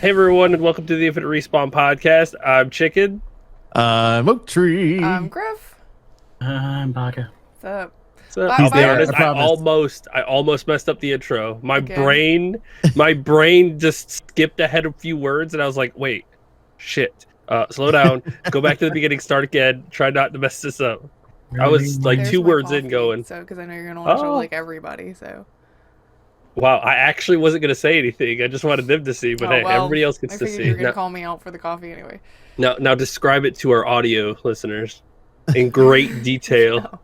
Hey everyone, and welcome to the Infinite Respawn podcast. I'm Chicken. I'm Oak Tree. I'm Griff. I'm Baka. What's up? So, Bye- I'll be bye, honest, Griff. I almost messed up the intro. My Again. brain just skipped ahead a few words, and I was like, wait, shit. Slow down, go back to the beginning, start again, try not to mess this up. I was like There's 2 my words in coffee, going. So, because I know you're gonna want to show Oh. like everybody. So. Wow, I actually wasn't going to say anything. I just wanted them to see, but hey, well, everybody else I gets to figured see. you were gonna call me out for the coffee anyway. Now describe it to our audio listeners in great detail. No.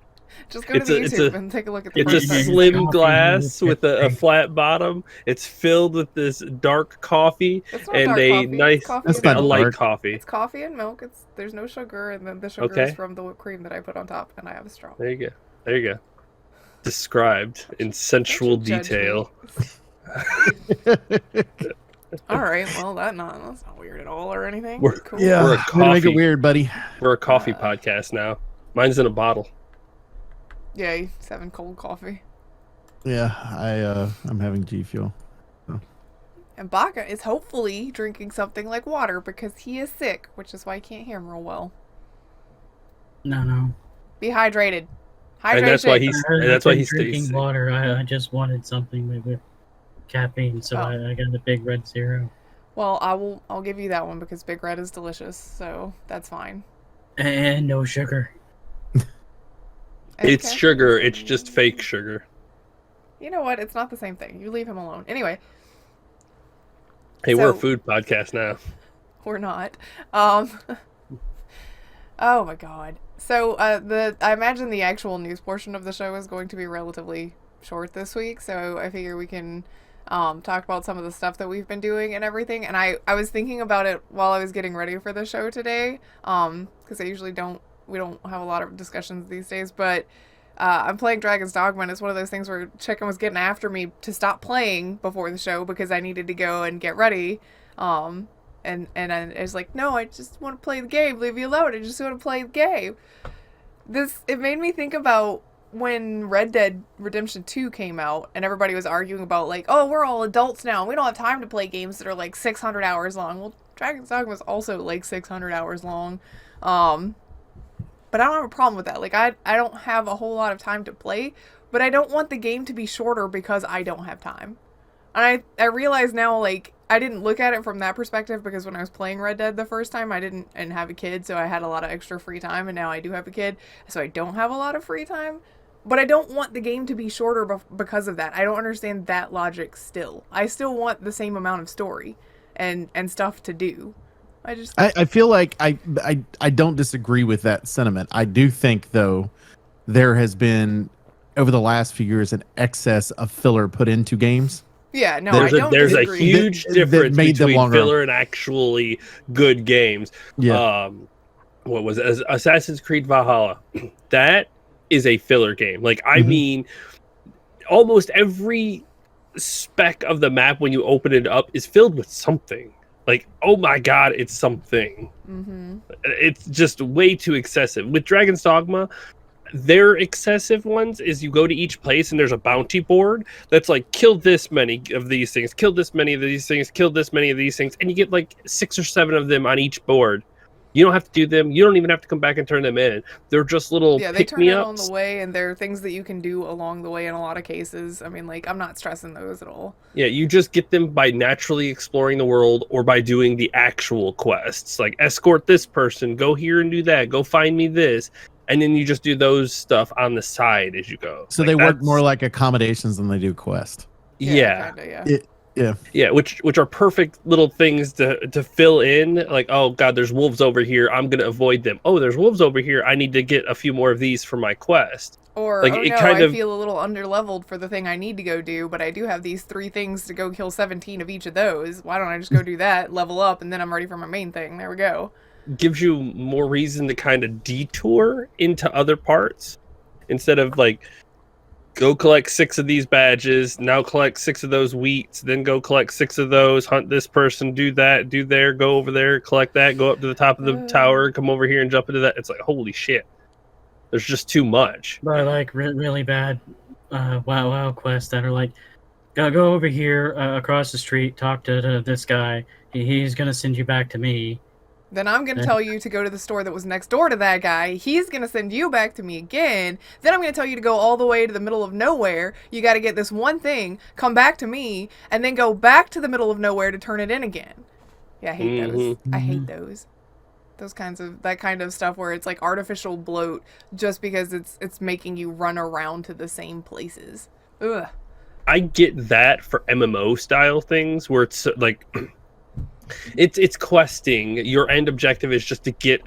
Just go to the YouTube and take a look at the It's a front page. slim glass with a flat bottom. It's filled with this dark coffee It's not and dark a coffee. nice, It's coffee That's and not a milk. light dark. coffee. It's coffee and milk. There's no sugar, and then the sugar Okay. is from the whipped cream that I put on top, and I have a straw. There you go. There you go. Described in sensual Don't you judge detail. me. All right. Well, that's not weird at all or anything. We're- Cool. Yeah, We're a way to make it coffee. weird, buddy. We're a coffee Uh, podcast now. Mine's in a bottle. Yay! 7 cold coffee. Yeah, I'm having G Fuel. And Baka is hopefully drinking something like water because he is sick, which is why I can't hear him real well. No. Be hydrated. And that's why he's I've been stays drinking sick. water. I just wanted something with caffeine, so Oh. I got the Big Red Zero. Well, I'll give you that one because Big Red is delicious, so that's fine. And no sugar. It's Okay. sugar. It's just fake sugar. You know what? It's not the same thing. You leave him alone. Anyway, Hey, we're a So- food podcast now. we're not. Oh my god. So I imagine the actual news portion of the show is going to be relatively short this week, so I figure we can talk about some of the stuff that we've been doing and everything. And I was thinking about it while I was getting ready for the show today, because I usually we don't have a lot of discussions these days, but I'm playing Dragon's Dogma, and it's one of those things where Chicken was getting after me to stop playing before the show because I needed to go and get ready. And I was like, no, I just want to play the game. Leave me alone. I just want to play the game. It made me think about when Red Dead Redemption 2 came out, and everybody was arguing about like, oh, we're all adults now. We don't have time to play games that are like 600 hours long. Well, Dragon's Dogma is also like 600 hours long. But I don't have a problem with that. Like, I don't have a whole lot of time to play, but I don't want the game to be shorter because I don't have time. And I realize now, like, I didn't look at it from that perspective because when I was playing Red Dead the first time, I didn't have a kid, so I had a lot of extra free time, and now I do have a kid, so I don't have a lot of free time. But I don't want the game to be shorter because of that. I don't understand that logic still. I still want the same amount of story and stuff to do. I feel like I don't disagree with that sentiment. I do think though there has been over the last few years an excess of filler put into games. Yeah, no, I don't There's a disagree. huge That difference made them between longer. filler and actually good games. Yeah. What was it? Assassin's Creed Valhalla? That is a filler game. Like, I Mhm. mean, almost every speck of the map when you open it up is filled with something. Like, oh my god, it's something. Mm-hmm. It's just way too excessive. With Dragon's Dogma, their excessive ones is you go to each place and there's a bounty board that's like, kill this many of these things, kill this many of these things, kill this many of these things, and you get like 6 or 7 of them on each board. You don't have to do them. You don't even have to come back and turn them in. They're just little They turn it on pick-me-ups. the way, and there are things that you can do along the way in a lot of cases. I mean, like, I'm not stressing those at all. Yeah, you just get them by naturally exploring the world or by doing the actual quests. Like, escort this person, go here and do that, go find me this. And then you just do those stuff on the side as you go. So Like, they work that's- more like accommodations than they do quest. Yeah. Kinda, yeah. Yeah, which are perfect little things to fill in. Like, oh god, there's wolves over here. I'm gonna avoid them. Oh, there's wolves over here. I need to get a few more of these for my quest. Or, Like, oh it no, kind I of- feel a little underleveled for the thing I need to go do, but I do have these 3 things to go kill 17 of each of those. Why don't I just go do that, level up, and then I'm ready for my main thing? There we go. Gives you more reason to kind of detour into other parts instead of like, go collect 6 of these badges, now collect 6 of those wheats, then go collect 6 of those, hunt this person, do that, do there, go over there, collect that, go up to the top of the tower, come over here and jump into that. It's like, holy shit. There's just too much. But I like really bad WoW quests that are like, go over here across the street, talk to this guy. he's gonna send you back to me. Then I'm going to Okay. tell you to go to the store that was next door to that guy. He's going to send you back to me again. Then I'm going to tell you to go all the way to the middle of nowhere. You got to get this one thing, come back to me, and then go back to the middle of nowhere to turn it in again. Yeah, I hate those. I hate those. That kind of stuff where it's like artificial bloat just because it's making you run around to the same places. Ugh. I get that for MMO style things where it's like it's questing. Your end objective is just to get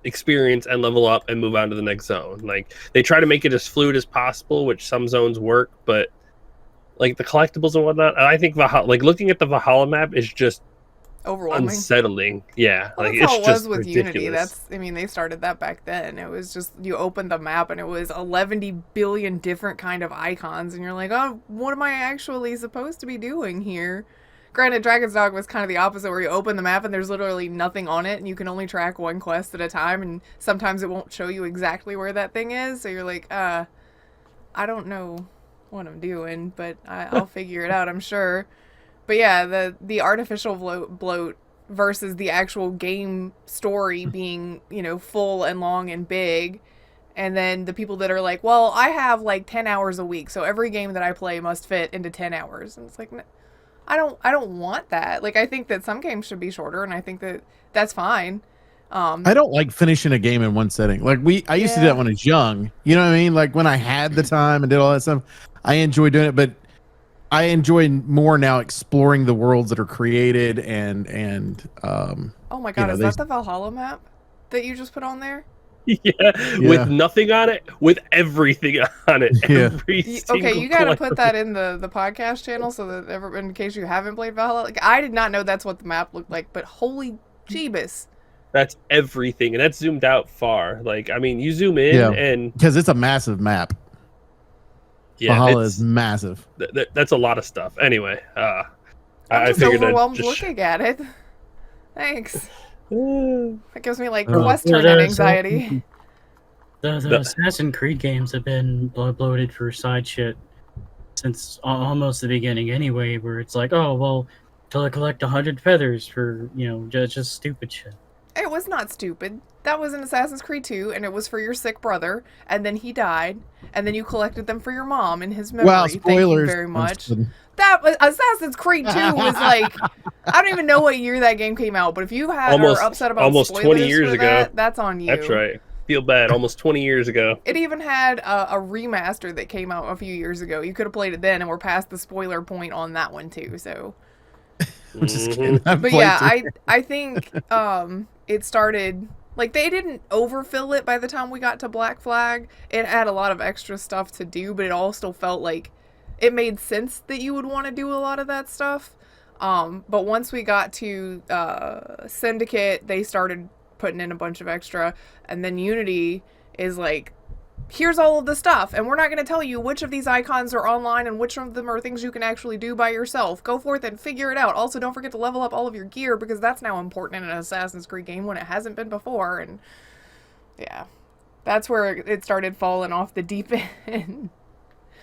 experience and level up and move on to the next zone. Like they try to make it as fluid as possible, which some zones work, but like the collectibles and whatnot, I think Valhalla, like looking at the Valhalla map is just Overwhelming. unsettling. Yeah, Well, like that's how it's it was just with ridiculous. Unity. They started that back then. It was just you opened the map and it was 11 billion different kind of icons, and you're like, oh, what am I actually supposed to be doing here? Granted, Dragon's Dogma was kind of the opposite, where you open the map and there's literally nothing on it, and you can only track one quest at a time, and sometimes it won't show you exactly where that thing is. So you're like, I don't know what I'm doing, but I'll figure it out, I'm sure. But yeah, the artificial bloat versus the actual game story being, full and long and big. And then the people that are like, well, I have like 10 hours a week, so every game that I play must fit into 10 hours. And it's like, I don't want that. Like, I think that some games should be shorter, and I think that that's fine. I don't like finishing a game in one setting. Like I used to do that when I was young. You know what I mean? Like when I had the time and did all that stuff, I enjoy doing it. But I enjoy more now exploring the worlds that are created and oh my god, is that the Valhalla map that you just put on there? Yeah, with nothing on it, with everything on it. Yeah. Okay, you gotta put that in the podcast channel so that in case you haven't played Valhalla. Like, I did not know that's what the map looked like, but holy Jeebus. That's everything, and that's zoomed out far. Like, I mean, you zoom in and because it's a massive map. Valhalla is massive. That's a lot of stuff. Anyway, I'm I just figured overwhelmed looking at it. Thanks. That gives me like quest turn anxiety. The Assassin's Creed games have been bloated for side shit since almost the beginning anyway, where it's like, oh, well, till I collect 100 feathers for, just stupid shit. It was not stupid. That was in Assassin's Creed 2, and it was for your sick brother, and then he died, and then you collected them for your mom in his memory. Wow, Thank you spoilers. very much. That was Assassin's Creed 2 was like, I don't even know what year that game came out, but if you are upset about almost spoilers 20 years for ago, that's on you. That's right. Feel bad. Almost 20 years ago. It even had a remaster that came out a few years ago. You could have played it then, and we're past the spoiler point on that one too. So, I'm just kidding. but yeah, I think it started like they didn't overfill it by the time we got to Black Flag. It had a lot of extra stuff to do, but it all still felt like it made sense that you would want to do a lot of that stuff. But once we got to Syndicate, they started putting in a bunch of extra, and then Unity is like, here's all of the stuff, and we're not going to tell you which of these icons are online and which of them are things you can actually do by yourself. Go forth and figure it out. Also, don't forget to level up all of your gear, because that's now important in an Assassin's Creed game when it hasn't been before. And yeah, that's where it started falling off the deep end.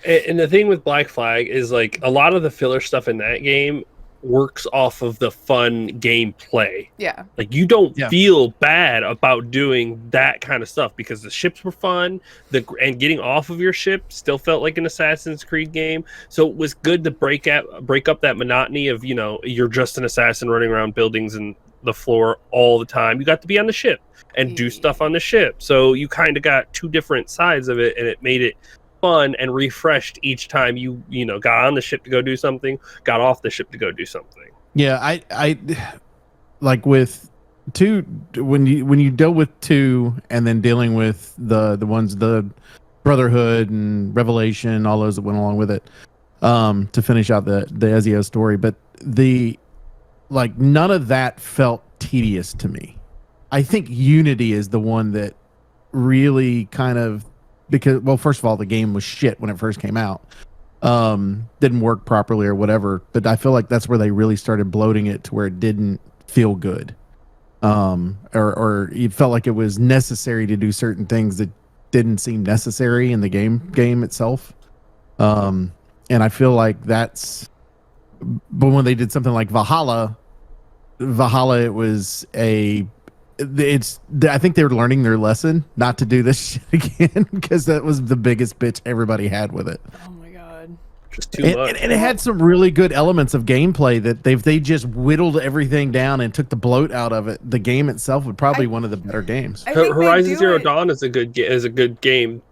And the thing with Black Flag is, like, a lot of the filler stuff in that game works off of the fun gameplay. Yeah. Like, you don't feel bad about doing that kind of stuff because the ships were fun, and getting off of your ship still felt like an Assassin's Creed game. So it was good to break up that monotony of, you're just an assassin running around buildings and the floor all the time. You got to be on the ship and do stuff on the ship. So you kind of got two different sides of it, and it made it fun and refreshed each time you got on the ship to go do something, got off the ship to go do something. Yeah, I like with 2, when you deal with 2 and then dealing with the ones, the Brotherhood and Revelation, all those that went along with it, to finish out the Ezio story, but none of that felt tedious to me. I think Unity is the one that really kind of, because, well, first of all, the game was shit when it first came out. Didn't work properly or whatever. But I feel like that's where they really started bloating it to where it didn't feel good. Or it felt like it was necessary to do certain things that didn't seem necessary in the game itself. And I feel like that's but when they did something like Valhalla, it was I think they were learning their lesson not to do this shit again, because that was the biggest bitch everybody had with it. Oh my god. Just too much. And it had some really good elements of gameplay that they just whittled everything down and took the bloat out of it. The game itself would probably one of the better games. I think they Horizon do Zero it- Dawn is a good game.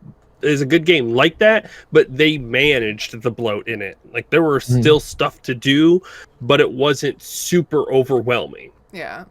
Is a good game like that, but they managed the bloat in it. Like there were still stuff to do, but it wasn't super overwhelming. Yeah.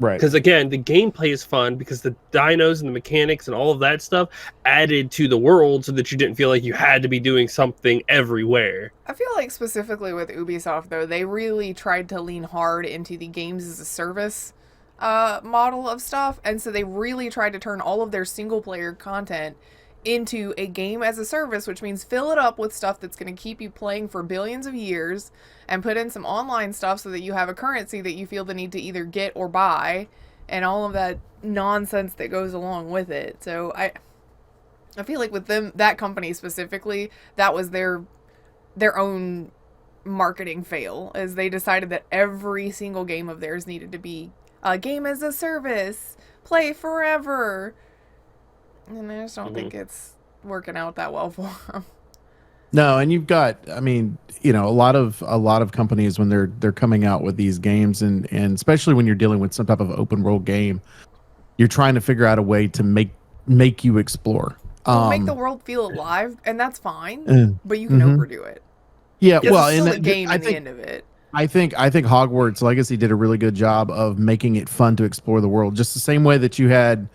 Right. Because again, the gameplay is fun because the dinos and the mechanics and all of that stuff added to the world so that you didn't feel like you had to be doing something everywhere. I feel like specifically with Ubisoft, though, they really tried to lean hard into the games as a service model of stuff. And so they really tried to turn all of their single player content into a game as a service, which means fill it up with stuff that's going to keep you playing for billions of years, and put in some online stuff so that you have a currency that you feel the need to either get or buy, and all of that nonsense that goes along with it. So I feel like with them, that company specifically, that was their own marketing fail, as they decided that every single game of theirs needed to be a game as a service, play forever. And I just don't think it's working out that well for them. No, and you've got, I mean, you know, a lot of companies when they're coming out with these games, and especially when you're dealing with some type of open world game, you're trying to figure out a way to make you explore. Make the world feel alive, and that's fine, but you can overdo it. Yeah, It's well, still and a game I at the think end of it. I think Hogwarts Legacy did a really good job of making it fun to explore the world, just the same way that you had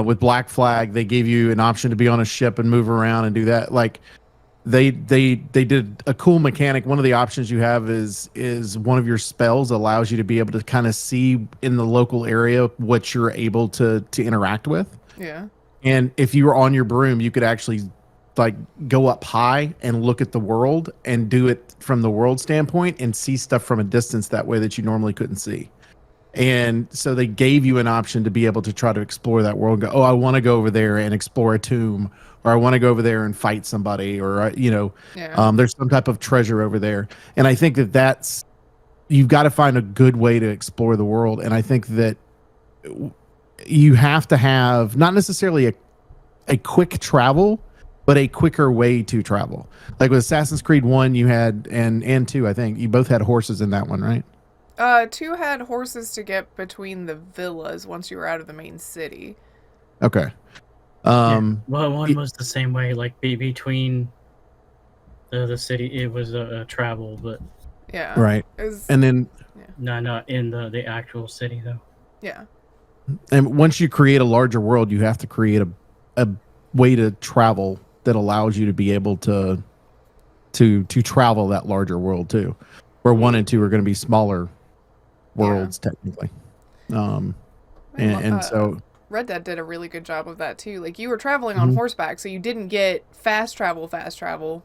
with Black Flag. They gave you an option to be on a ship and move around and do that. Like they did a cool mechanic. One of the options you have is one of your spells allows you to be able to kind of see in the local area what you're able to interact with. Yeah. And if you were on your broom, you could actually like go up high and look at the world and do it from the world standpoint and see stuff from a distance that way that you normally couldn't see. And so they gave you an option to be able to try to explore that world and go, oh, I want to go over there and explore a tomb, or I want to go over there and fight somebody, or, there's some type of treasure over there. And I think that's, you've got to find a good way to explore the world. And I think that you have to have not necessarily a quick travel, but a quicker way to travel. Like with Assassin's Creed 1, you had, and 2, I think, you both had horses in that one, right? 2 had horses to get between the villas once you were out of the main city. Okay. Well, one was the same way, like between the city, it was a travel, but Yeah. Right. It was, And then, not in the actual city though. yeah. and once you create a larger world, you have to create a way to travel that allows you to be able to travel that larger world too. Where 1 and 2 are going to be smaller worlds technically. And so Red Dead did a really good job of that too. Like you were traveling on horseback, so you didn't get fast travel.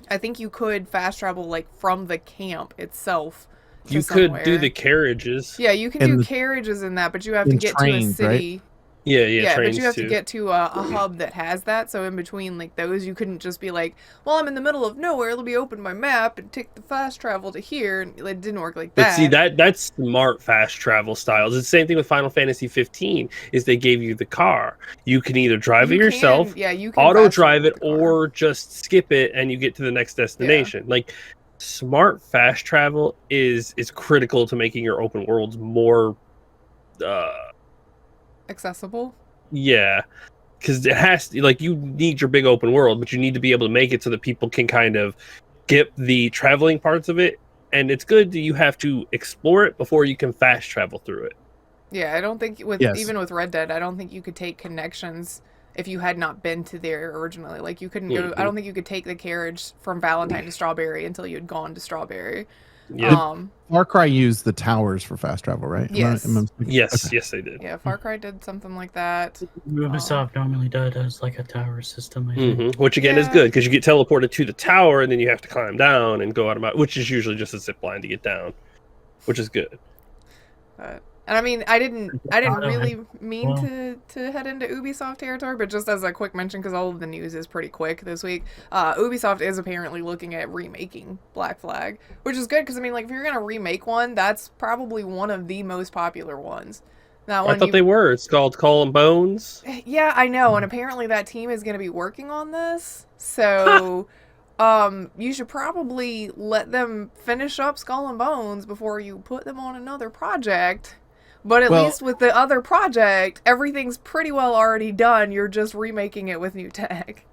I think you could fast travel like from the camp itself. You could do the carriages. Yeah, you can do carriages in that, but you have to get to a city. Right? Yeah, but trains you have too. to get to a hub that has that. So in between like those, you couldn't just be like, well, I'm in the middle of nowhere. Let me open my map and take the fast travel to here. And it didn't work like that. But see, that's smart fast travel styles. It's the same thing with Final Fantasy 15. Is they gave you the car. You can either drive it yourself, you can auto fast drive travel it, with the car. or just skip it and you get to the next destination. Like smart fast travel is critical to making your open worlds more accessible. Yeah, because it has to, like, you need your big open world, but you need to be able to make it so that people can kind of get the traveling parts of it. And it's good that you have to explore it before you can fast travel through it. Yeah, I don't think even with Red Dead, I don't think you could take connections if you had not been to there originally. Like you couldn't go. I don't think you could take the carriage from Valentine to Strawberry until you had gone to Strawberry. Yeah. Far Cry used the towers for fast travel, right? Yes. Yes, they did. Yeah, Far Cry did something like that. Ubisoft normally does like a tower system, I think. Which again is good because you get teleported to the tower and then you have to climb down and go out of which is usually just a zip line to get down, which is good. But And I mean, I didn't really mean Well. to head into Ubisoft territory, but just as a quick mention, because all of the news is pretty quick this week, Ubisoft is apparently looking at remaking Black Flag, which is good because I mean, like if you're gonna remake one, that's probably one of the most popular ones. Now, I thought they were. It's called Skull and Bones. Yeah, I know, and apparently that team is gonna be working on this, so. You should probably let them finish up Skull and Bones before you put them on another project. But at least with the other project, everything's pretty well already done. You're just remaking it with new tech.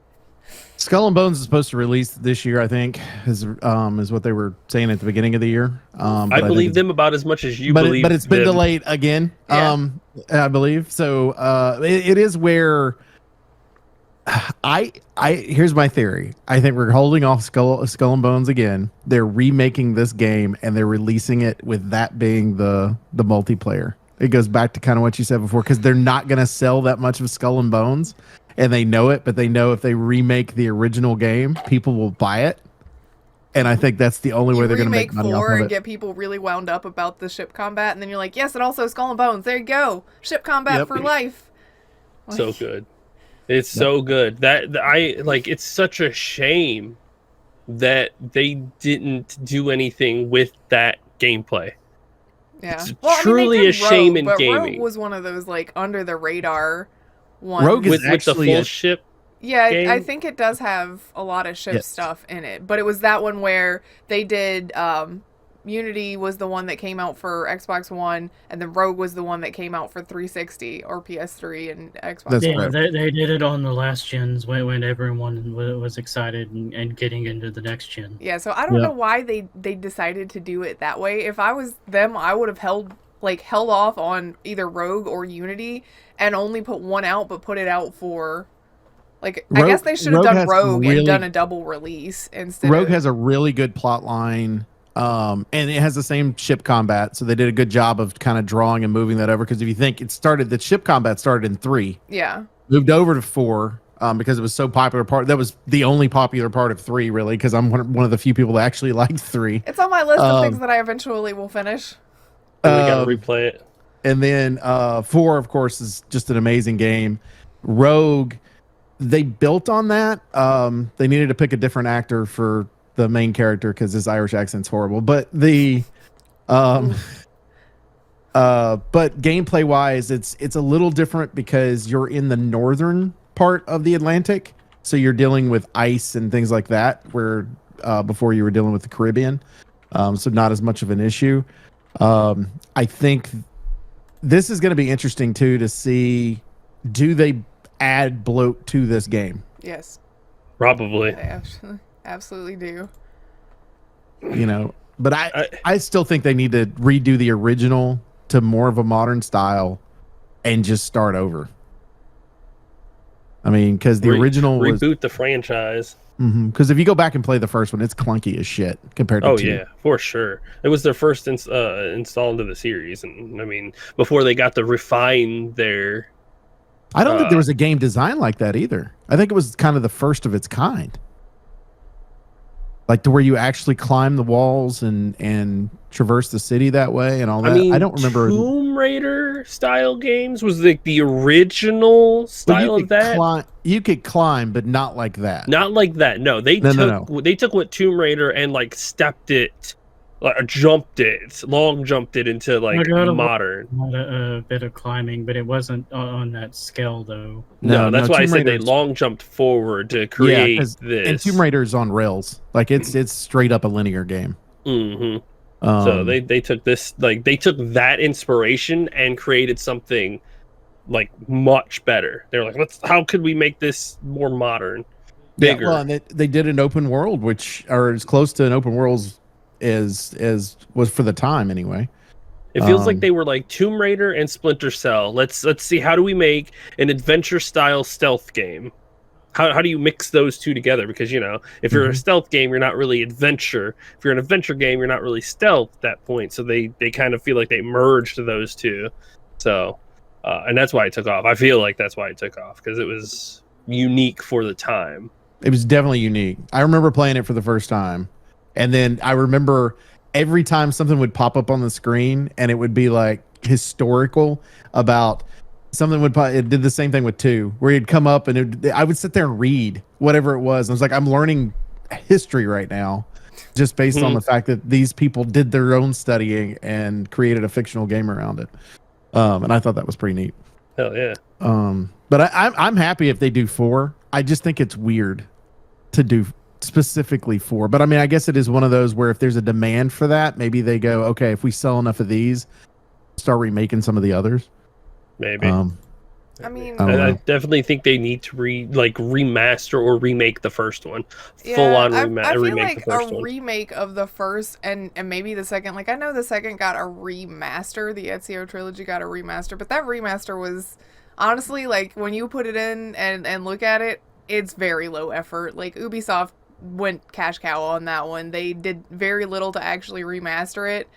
Skull and Bones is supposed to release this year, I think, is what they were saying at the beginning of the year. I believe them about as much as you believe but it's been them. delayed again. Yeah. I believe so. It is where here's my theory. I think we're holding off Skull and Bones again. They're remaking this game and they're releasing it with that being the multiplayer. It goes back to kind of what you said before, because they're not going to sell that much of Skull and Bones, and they know it. But they know if they remake the original game, people will buy it. And I think that's the only way they're going to make money off of it. And get people really wound up about the ship combat, and then you're like, yes, and also Skull and Bones. There you go, ship combat for life. So good. It's so good that I like. It's such a shame that they didn't do anything with that gameplay. Yeah, it's truly a shame in gaming. Rogue was one of those like under the radar ones. Rogue is with the full ship. Yeah, game? I think it does have a lot of ship stuff in it, but it was that one where they did. Unity was the one that came out for Xbox One, and then Rogue was the one that came out for 360 or PS3 and Xbox. That's One. right. They did it on the last gens when everyone was excited and getting into the next gen. Yeah, so I don't know why they decided to do it that way. If I was them, I would have held off on either Rogue or Unity and only put one out, but put it out for. Like, I guess they should have done Rogue and done a double release instead. Rogue has a really good plot line. And it has the same ship combat, so they did a good job of kind of drawing and moving that over. Because if you think the ship combat started in 3, moved over to 4, because it was so popular. That was the only popular part of 3, really, because I'm one of the few people that actually liked 3. It's on my list of things that I eventually will finish. We gotta replay it. And then 4, of course, is just an amazing game. Rogue, they built on that. They needed to pick a different actor for the main character because his Irish accent's horrible, but but gameplay wise, it's a little different because you're in the northern part of the Atlantic, so you're dealing with ice and things like that, where before you were dealing with the Caribbean, so not as much of an issue. I think this is going to be interesting too to see, do they add bloat to this game? Yes, probably. They absolutely do. You know, but I still think they need to redo the original to more of a modern style and just start over. I mean, because the original was reboot the franchise. Because if you go back and play the first one, it's clunky as shit compared to 2. Yeah, for sure. It was their first install into the series, and I mean, before they got to refine their. I don't think there was a game design like that either. I think it was kind of the first of its kind. Like to where you actually climb the walls and traverse the city that way and all that. I don't remember. Tomb Raider style games was like the original style of that. You could climb, but not like that. Not like that. No, they took what Tomb Raider and like stepped it, like long jumped it into like modern. A bit of climbing, but it wasn't on that scale though. No, that's why I said they long jumped forward to create this. And Tomb Raider is on rails, like it's straight up a linear game. So they took this, like they took that inspiration and created something like much better. They're like, how could we make this more modern, bigger? Yeah, well, and they did an open world, which are as close to an open world as was for the time anyway. It feels like they were like Tomb Raider and Splinter Cell. Let's see, how do we make an adventure style stealth game? How do you mix those two together? Because, you know, if you're a stealth game, you're not really adventure. If you're an adventure game, you're not really stealth at that point. So they kind of feel like they merged those two. So, and that's why it took off. I feel like that's why it took off, because it was unique for the time. It was definitely unique. I remember playing it for the first time. And then I remember every time something would pop up on the screen and it would be like, historical about something it did the same thing with 2, where he'd come up and I would sit there and read whatever it was. I was like, I'm learning history right now, just based on the fact that these people did their own studying and created a fictional game around it. And I thought that was pretty neat. Hell yeah. But I'm happy if they do 4. I just think it's weird to do specifically 4. But I mean, I guess it is one of those where if there's a demand for that, maybe they go, okay, if we sell enough of these, start remaking some of the others. Maybe. I mean, I definitely think they need to remaster or remake the first one. Full on remake. I feel remake like the first a one. remake of the first and maybe the second. Like, I know the second got a remaster. The Ezio trilogy got a remaster, but that remaster was honestly, like, when you put it in and look at it, it's very low effort. Like, Ubisoft went cash cow on that one. They did very little to actually remaster it,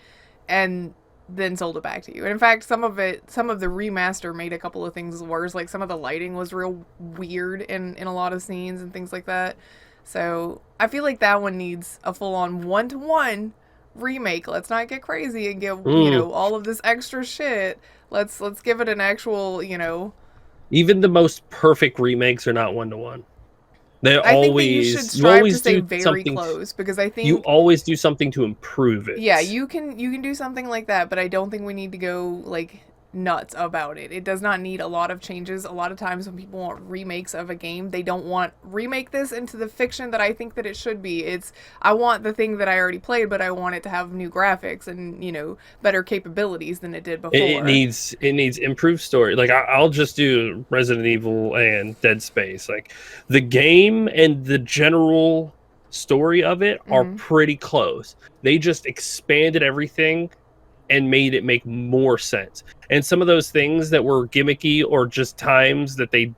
and then sold it back to you. And in fact, some of the remaster made a couple of things worse. Like, some of the lighting was real weird in a lot of scenes and things like that. So I feel like that one needs a full-on 1-to-1 remake. Let's not get crazy and give all of this extra shit. Let's give it an actual, Even the most perfect remakes are not 1-to-1. I think that you should strive to stay very close, because I think you always do something to improve it. Yeah, you can do something like that, but I don't think we need to go like nuts about it. It does not need a lot of changes. A lot of times when people want remakes of a game, they don't want remake this into the fiction that I think that it should be. It's, I want the thing that I already played, but I want it to have new graphics and, better capabilities than it did before. It needs improved story. Like, I'll just do Resident Evil and Dead Space. Like, the game and the general story of it are pretty close. They just expanded everything and made it make more sense. And some of those things that were gimmicky or just times that they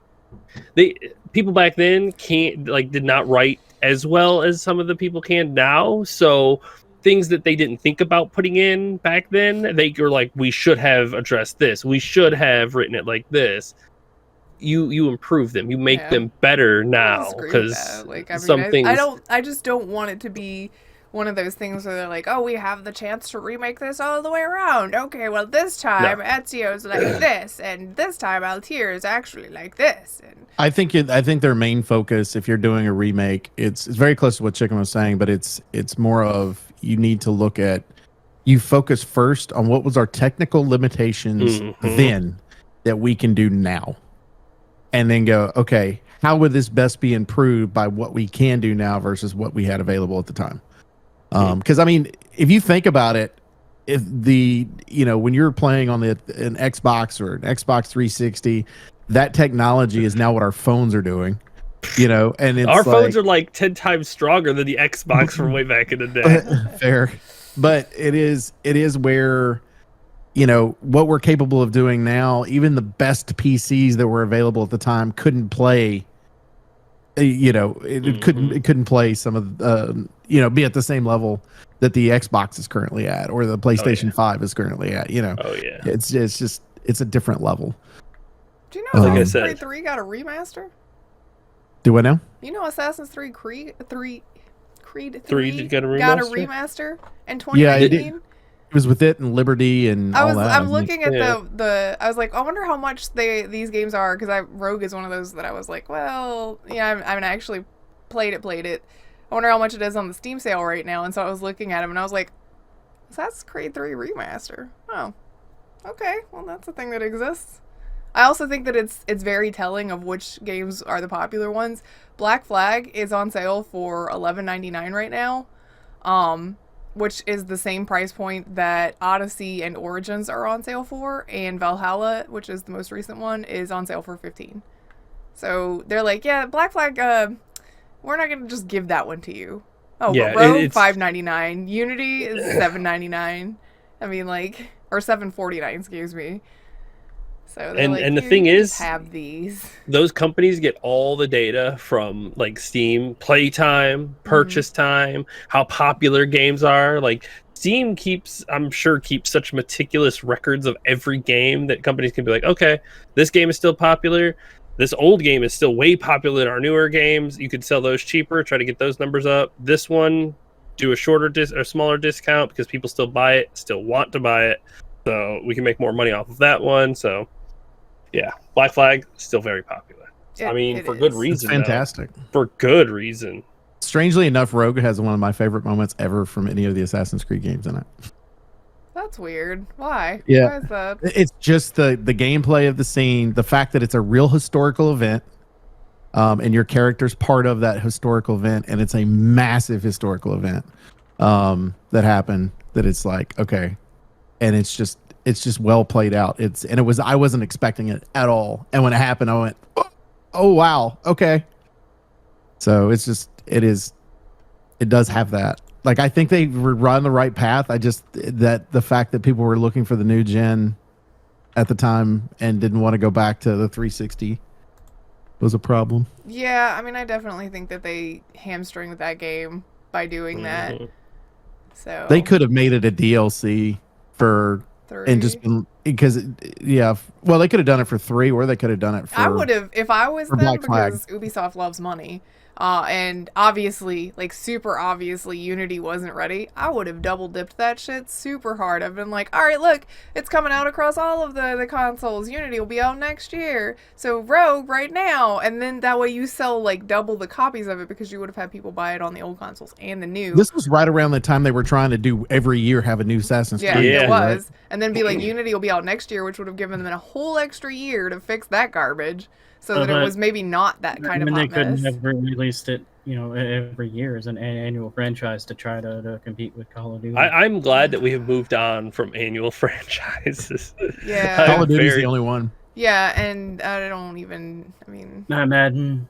people back then did not write as well as some of the people can now. So things that they didn't think about putting in back then, they were like, we should have addressed this. We should have written it like this. You improve them. You make them better now, because I just don't want it to be one of those things where they're like, oh, we have the chance to remake this all the way around. Okay, well, this time Ezio's like this, and this time Altair is actually like this. And I think their main focus, if you're doing a remake, it's very close to what Chicken was saying, but it's more of, you need to look at, you focus first on what was our technical limitations then that we can do now, and then go, okay, how would this best be improved by what we can do now versus what we had available at the time? Because I mean, if you think about it, if when you're playing on an Xbox or an Xbox 360, that technology is now what our phones are doing. And it's our phones are like 10 times stronger than the Xbox from way back in the day. Fair, but it is where what we're capable of doing now. Even the best PCs that were available at the time couldn't play. It couldn't play some of be at the same level that the Xbox is currently at, or the PlayStation 5 is currently at. It's a different level. Do you know Assassin's Creed 3 got a remaster? Do I know? You know Assassin's Creed 3 got a remaster in 2019? Yeah, it was with it and Liberty and all that. I'm looking at the. I was like, I wonder how much these games are, because Rogue is one of those that I was like, well, yeah, I haven't actually played it. I wonder how much it is on the Steam sale right now. And so I was looking at them and I was like, Assassin's Creed 3 remaster. Oh, okay. Well, that's a thing that exists. I also think that it's very telling of which games are the popular ones. Black Flag is on sale for $11.99 right now. Which is the same price point that Odyssey and Origins are on sale for, and Valhalla, which is the most recent one, is on sale for $15. So they're like, yeah, Black Flag, we're not gonna just give that one to you. Oh, yeah, but Rogue $5.99, Unity is $7.99. I mean, or $7.49, excuse me. So and the thing is, have these. Those companies get all the data from Steam, playtime, purchase time, how popular games are. Steam keeps such meticulous records of every game that companies can be like, okay, this game is still popular. This old game is still way popular than our newer games. You could sell those cheaper, try to get those numbers up. This one, do a smaller discount because people still buy it, still want to buy it. So we can make more money off of that one. So yeah, Black Flag still very popular. I mean, for good is. reason. It's fantastic. For good reason. Strangely enough, Rogue has one of my favorite moments ever from any of the Assassin's Creed games in it. That's weird. Why? Yeah. Why is that? It's just the gameplay of the scene, the fact that it's a real historical event, and your character's part of that historical event, and it's a massive historical event that happened. That it's like, okay, and it's just well played out. I wasn't expecting it at all, and when it happened, I went, oh wow, okay. So it does have that. Like, I think they were on the right path. The fact that people were looking for the new gen at the time and didn't want to go back to the 360 was a problem. Yeah, I mean, I definitely think that they hamstringed that game by doing that. So They could have made it a DLC for 3. and just been, because well, they could have done it for 3, or they could have done it for. I would have if I was for them, Black Flag. because Ubisoft loves money. And obviously, like super obviously, Unity wasn't ready. I would have double dipped that shit super hard. I've been like, all right, look, it's coming out across all of the consoles. Unity will be out next year. So Rogue right now. And then that way you sell like double the copies of it, because you would have had people buy it on the old consoles and the new. This was right around the time they were trying to do every year have a new Assassin's Yeah, Creed. it Yeah. was. Right? And then be like, Unity will be out next year, which would have given them a whole extra year to fix that garbage. So that it was maybe not that kind of hot they couldn't mess. have released it, every year as an annual franchise to try to compete with Call of Duty. I'm glad that we have moved on from annual franchises. Yeah. Call of Duty's very- the only one. Yeah, and I don't even, I mean... Madden.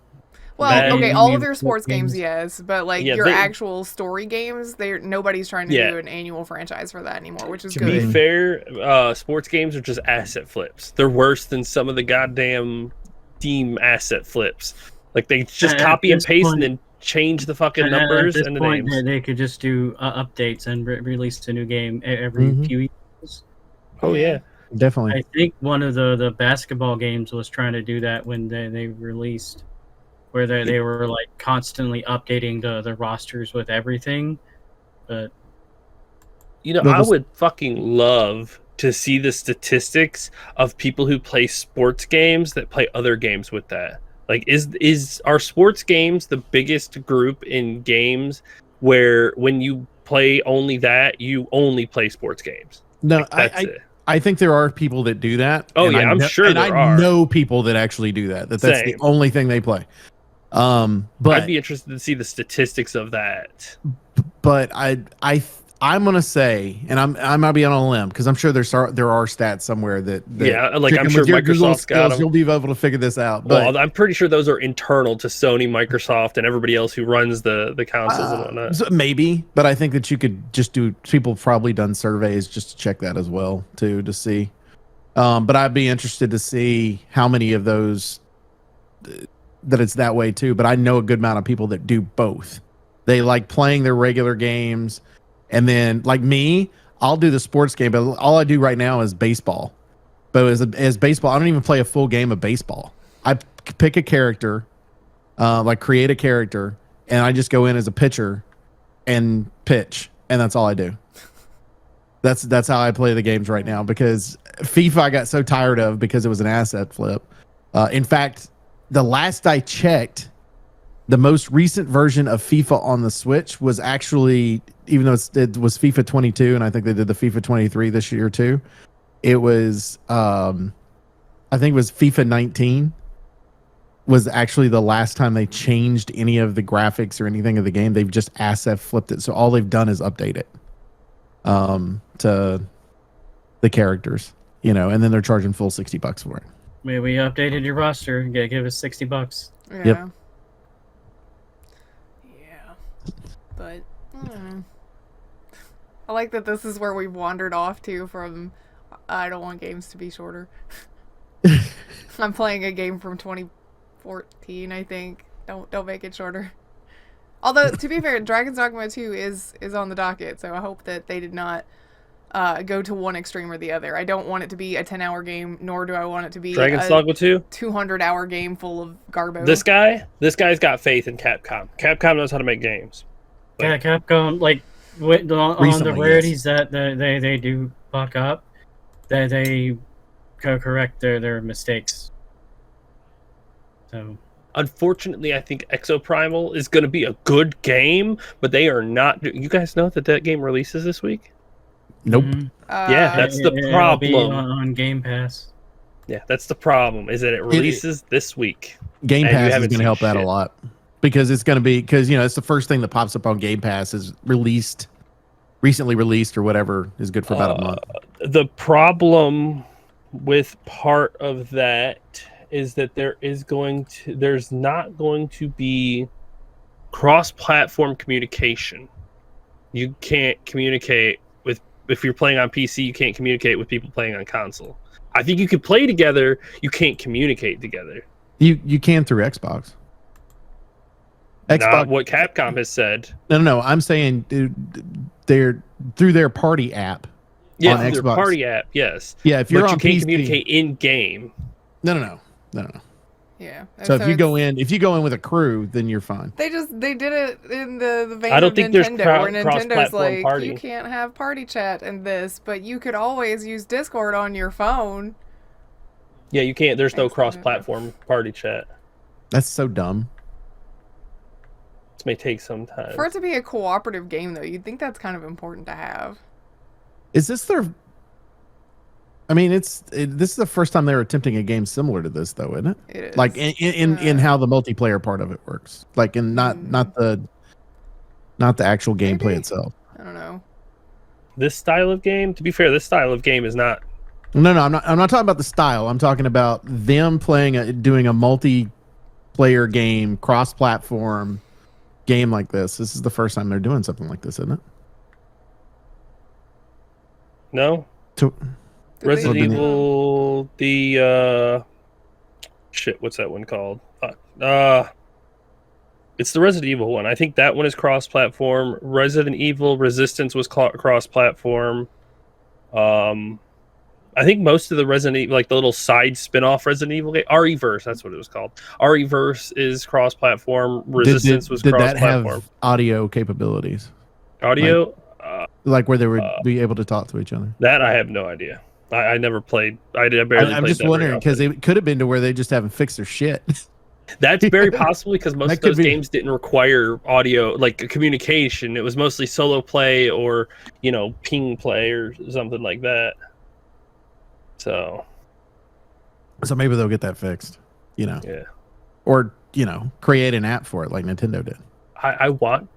Well, Madden, okay, all of new their sports games, games. yes, but like Yeah, your they- actual story games, nobody's trying to Yeah. do an annual franchise for that anymore, which is To good. be fair, sports games are just asset flips. They're worse than some of the goddamn Steam asset flips. Like, they just At copy and this paste point- and then change the fucking At numbers this and the point, names. they could just do updates and release a new game every Mhm. few years. Oh yeah. Definitely. I think one of the basketball games was trying to do that when they released, where they were like constantly updating the rosters with everything. But You know, No, I this- would fucking love to see the statistics of people who play sports games that play other games with that. Like, is our sports games the biggest group in games where when you play only that, you only play sports games? No, That's it. I think there are people that do that. Oh, and yeah, I I'm know, sure and there I are. know people that actually do that. That's Same. the only thing they play. But I'd be interested to see the statistics of that. but I'm gonna say, and I might be on a limb, because I'm sure there are stats somewhere that Yeah, like, I'm Chicken, sure with your Google Microsoft's got skills, 'em. you'll be able to figure this out. But Well, I'm pretty sure those are internal to Sony, Microsoft, and everybody else who runs the consoles and whatnot. so maybe, but I think that you could just do. People have probably done surveys just to check that as well too, to see. But I'd be interested to see how many of those that it's that way too. But I know a good amount of people that do both. They like playing their regular games, and then like me, I'll do the sports game. But all I do right now is baseball. But as baseball, I don't even play a full game of baseball. I pick a character, like create a character, and I just go in as a pitcher and pitch, and that's all I do. That's how I play the games right now, because FIFA I got so tired of because it was an asset flip. In fact, the last I checked, the most recent version of FIFA on the Switch was actually, even though it was FIFA 22, and I think they did the FIFA 23 this year too. It was, I think it was FIFA 19 was actually the last time they changed any of the graphics or anything of the game. They've just asset flipped it. So all they've done is update it to the characters, and then they're charging full $60 for it. we updated your roster. Give us $60. Yeah. Yep. Yeah. But I like that this is where we've wandered off to from I don't want games to be shorter. I'm playing a game from 2014, I think. Don't make it shorter. Although, to be fair, Dragon's Dogma 2 is on the docket, so I hope that they did not go to one extreme or the other. I don't want it to be a 10-hour game, nor do I want it to be Dragon's a Dogma 2? 200-hour game full of garbo. This guy's got faith in Capcom. Capcom knows how to make games. Yeah, Capcom, like on the Recently, rarities that they do fuck up, they correct their mistakes. So Unfortunately, I think Exoprimal is going to be a good game, but they are not. You guys know that game releases this week? Nope. Yeah, that's the it'll be problem. on Game Pass. Yeah, that's the problem. Is that it releases this week? Game And you Pass is haven't going to seen help that a shit. lot because it's going to be it's the first thing that pops up on Game Pass is recently released or whatever is good for about a month. The problem with part of that is that there's not going to be cross-platform communication. You can't communicate if you're playing on PC, you can't communicate with people playing on console. I think you can play together, you can't communicate together. You can through Xbox. Not what Capcom has said. No. I'm saying they're through their party app. Yeah, on their Xbox. party app, yes. Yeah, if you're but on you can't PC, communicate in game. No. Yeah. So if you go in with a crew, then you're fine. They did it in the vein I don't of think there's Nintendo, where Nintendo's cross-platform like, party. you can't have party chat in this, but you could always use Discord on your phone. Yeah, you can't. There's no Thanks, cross-platform party chat. That's so dumb. This may take some time. For it to be a cooperative game, though, you'd think that's kind of important to have. Is this their? I mean, this is the first time they're attempting a game similar to this, though, isn't it? It is. Like in how the multiplayer part of it works, like in not the actual gameplay Maybe. itself. I don't know. This style of game, to be fair, this style of game is not. No, I'm not talking about the style. I'm talking about them doing a multiplayer game, cross-platform game like this. This is the first time they're doing something like this, isn't it? No. Resident they- Evil, shit, what's that one called? It's the Resident Evil one. I think that one is cross-platform. Resident Evil Resistance was cross-platform. I think most of the Resident Evil, like the little side spin-off Resident Evil game, RE-verse, that's what it was called. RE-verse is cross-platform. Resistance was did that cross-platform. have audio capabilities? Audio? Like where they would be able to talk to each other? That I have no idea. I never played. I barely played. I'm just that wondering very because often. it could have been to where they just haven't fixed their shit. That's very possible because most That of those could be. games didn't require audio, like communication. It was mostly solo play or ping play or something like that. So maybe they'll get that fixed. yeah, or create an app for it like Nintendo did. I want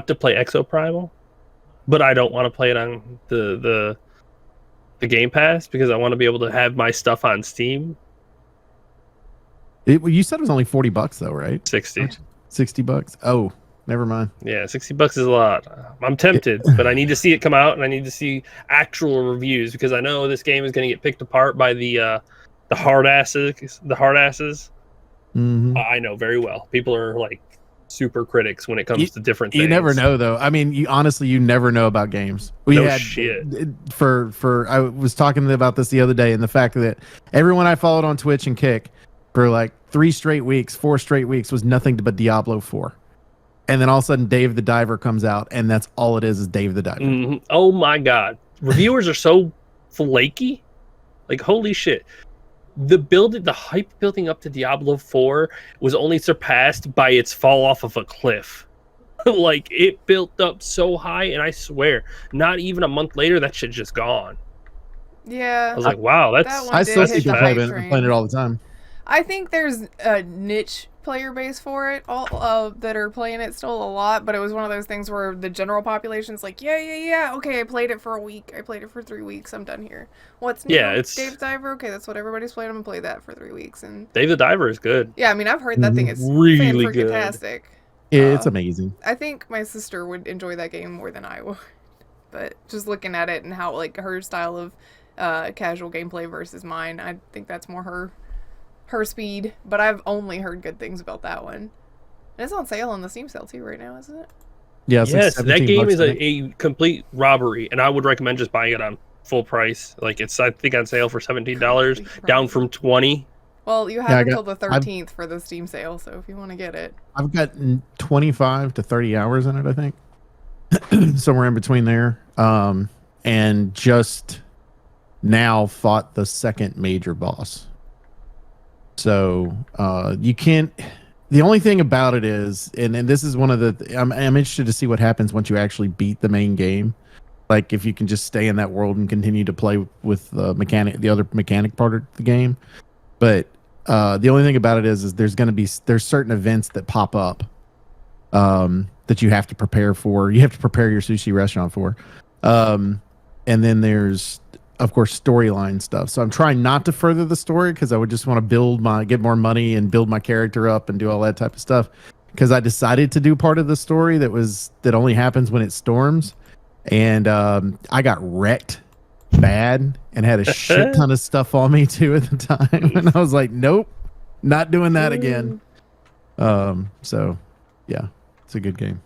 to play Exoprimal, but I don't want to play it on the Game Pass because I want to be able to have my stuff on Steam. You said it was only $40 though, right? $60. $60. Oh, never mind. Yeah, $60 is a lot. I'm tempted, but I need to see it come out, and I need to see actual reviews because I know this game is going to get picked apart by the hard asses. The hard asses. Mm-hmm. I know very well. People are like super critics when it comes to different things. You never know though. I mean, you never know about games. Shit. I was talking about this the other day, and the fact that everyone I followed on Twitch and Kick for like 4 straight weeks was nothing but Diablo 4. And then all of a sudden Dave the Diver comes out, and that's all it is Dave the Diver. Mm-hmm. Oh my god. Reviewers are so flaky. Like holy shit. The hype building up to Diablo 4 was only surpassed by its fall off of a cliff. Like it built up so high, and I swear, not even a month later that shit just gone. Yeah. I was like, wow, that's That one I did still hit see the people hype playing train. it all the time. I think there's a niche player base for it, all that are playing it still a lot, but it was one of those things where the general population's like, yeah, okay, I played it for a week, I played it for 3 weeks, I'm done here. What's new? Yeah, it's Dave the Diver, okay, that's what everybody's playing, I'm gonna play that for 3 weeks. And Dave the Diver is good. yeah, I mean, I've heard that thing is Really good. fan-freaking-tastic. It's amazing. I think my sister would enjoy that game more than I would, but just looking at it and how like her style of casual gameplay versus mine, I think that's more her speed, but I've only heard good things about that one. And it's on sale on the Steam sale too right now, isn't it? Yeah, it's Yes, like that game $17, is I think. a complete robbery, and I would recommend just buying it on full price. Like it's, I think, on sale for $17, Complete down robbery. from $20. Well, you have Yeah, until the 13th for the Steam sale, so if you want to get it. I've got 25 to 30 hours in it, I think. Somewhere in between there. And just now fought the second major boss. So you can't. The only thing about it is, and this is one of the. I'm interested to see what happens once you actually beat the main game. Like if you can just stay in that world and continue to play with the other mechanic part of the game. But the only thing about it is there's certain events that pop up that you have to prepare for. You have to prepare your sushi restaurant for. And then there's, of course, storyline stuff. So I'm trying not to further the story because I would just want to get more money and build my character up and do all that type of stuff. Because I decided to do part of the story that only happens when it storms. And I got wrecked bad and had a shit ton of stuff on me too at the time. And I was like, nope, not doing that again. So yeah, it's a good game.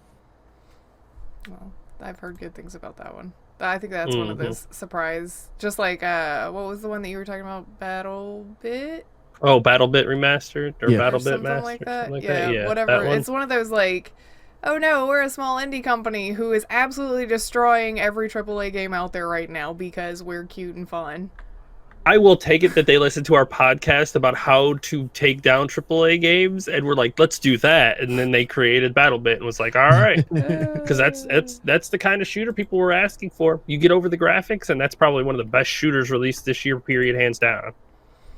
Well, I've heard good things about that one. I think that's one of those surprise. Just like what was the one that you were talking about? BattleBit? Oh, BattleBit remastered or Yeah. BattleBit Something Mastered, like that. something like Yeah, that. Yeah, whatever. that one. It's one of those like, oh no, we're a small indie company who is absolutely destroying every AAA game out there right now because we're cute and fun. I will take it that they listened to our podcast about how to take down AAA games, and we're like, let's do that. And then they created BattleBit and was like, all right, because that's the kind of shooter people were asking for. You get over the graphics, and that's probably one of the best shooters released this year, period, hands down.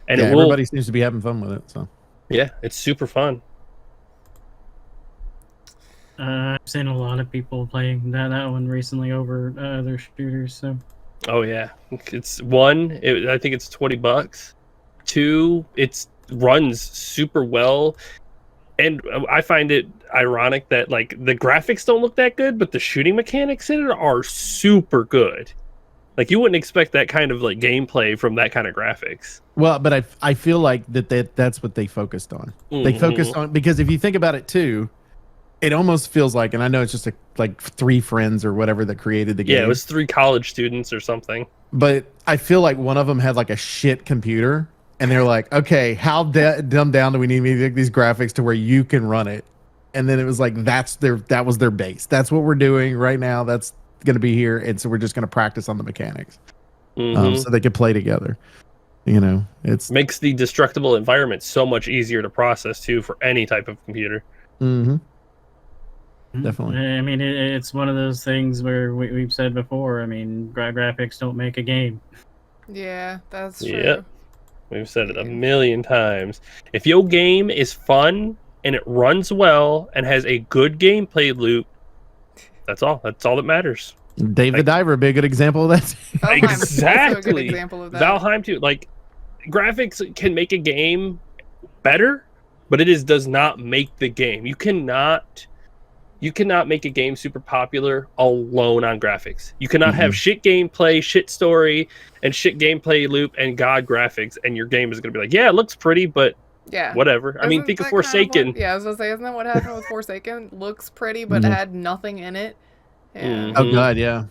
And yeah, everybody seems to be having fun with it. So yeah, it's super fun. I've seen a lot of people playing that one recently over other shooters. So. Oh yeah, it's one. I think it's $20. Two, it runs super well, and I find it ironic that like the graphics don't look that good, but the shooting mechanics in it are super good. Like you wouldn't expect that kind of like gameplay from that kind of graphics. well, but I feel like that's what they focused on. They focused on, because if you think about it too, it almost feels like, and I know it's just like 3 friends or whatever that created the game. Yeah, it was 3 college students or something. But I feel like one of them had like a shit computer, and they're like, okay, how dumbed down do we need to make these graphics to where you can run it? And then it was like that was their base. That's what we're doing right now. That's going to be here, and so we're just going to practice on the mechanics, so they could play together. You know, it's makes the destructible environment so much easier to process too for any type of computer. Definitely. I mean, it's one of those things where we've said before. I mean, graphics don't make a game. Yeah, that's true. Yep. We've said it a million times. If your game is fun and it runs well and has a good gameplay loop, that's all. That's all that matters. Dave the Diver, a big good example of that. Valheim's also a Exactly. good example of that. Valheim too. Like graphics can make a game better, but it does not make the game. You cannot make a game super popular alone on graphics. You cannot have shit gameplay, shit story, and shit gameplay loop and god graphics, and your game is going to be like, yeah, it looks pretty, but yeah, whatever. I mean, think of Forsaken. I was going to say, isn't that what happened with Forsaken? Looks pretty, but had nothing in it. Yeah. Oh god, yeah.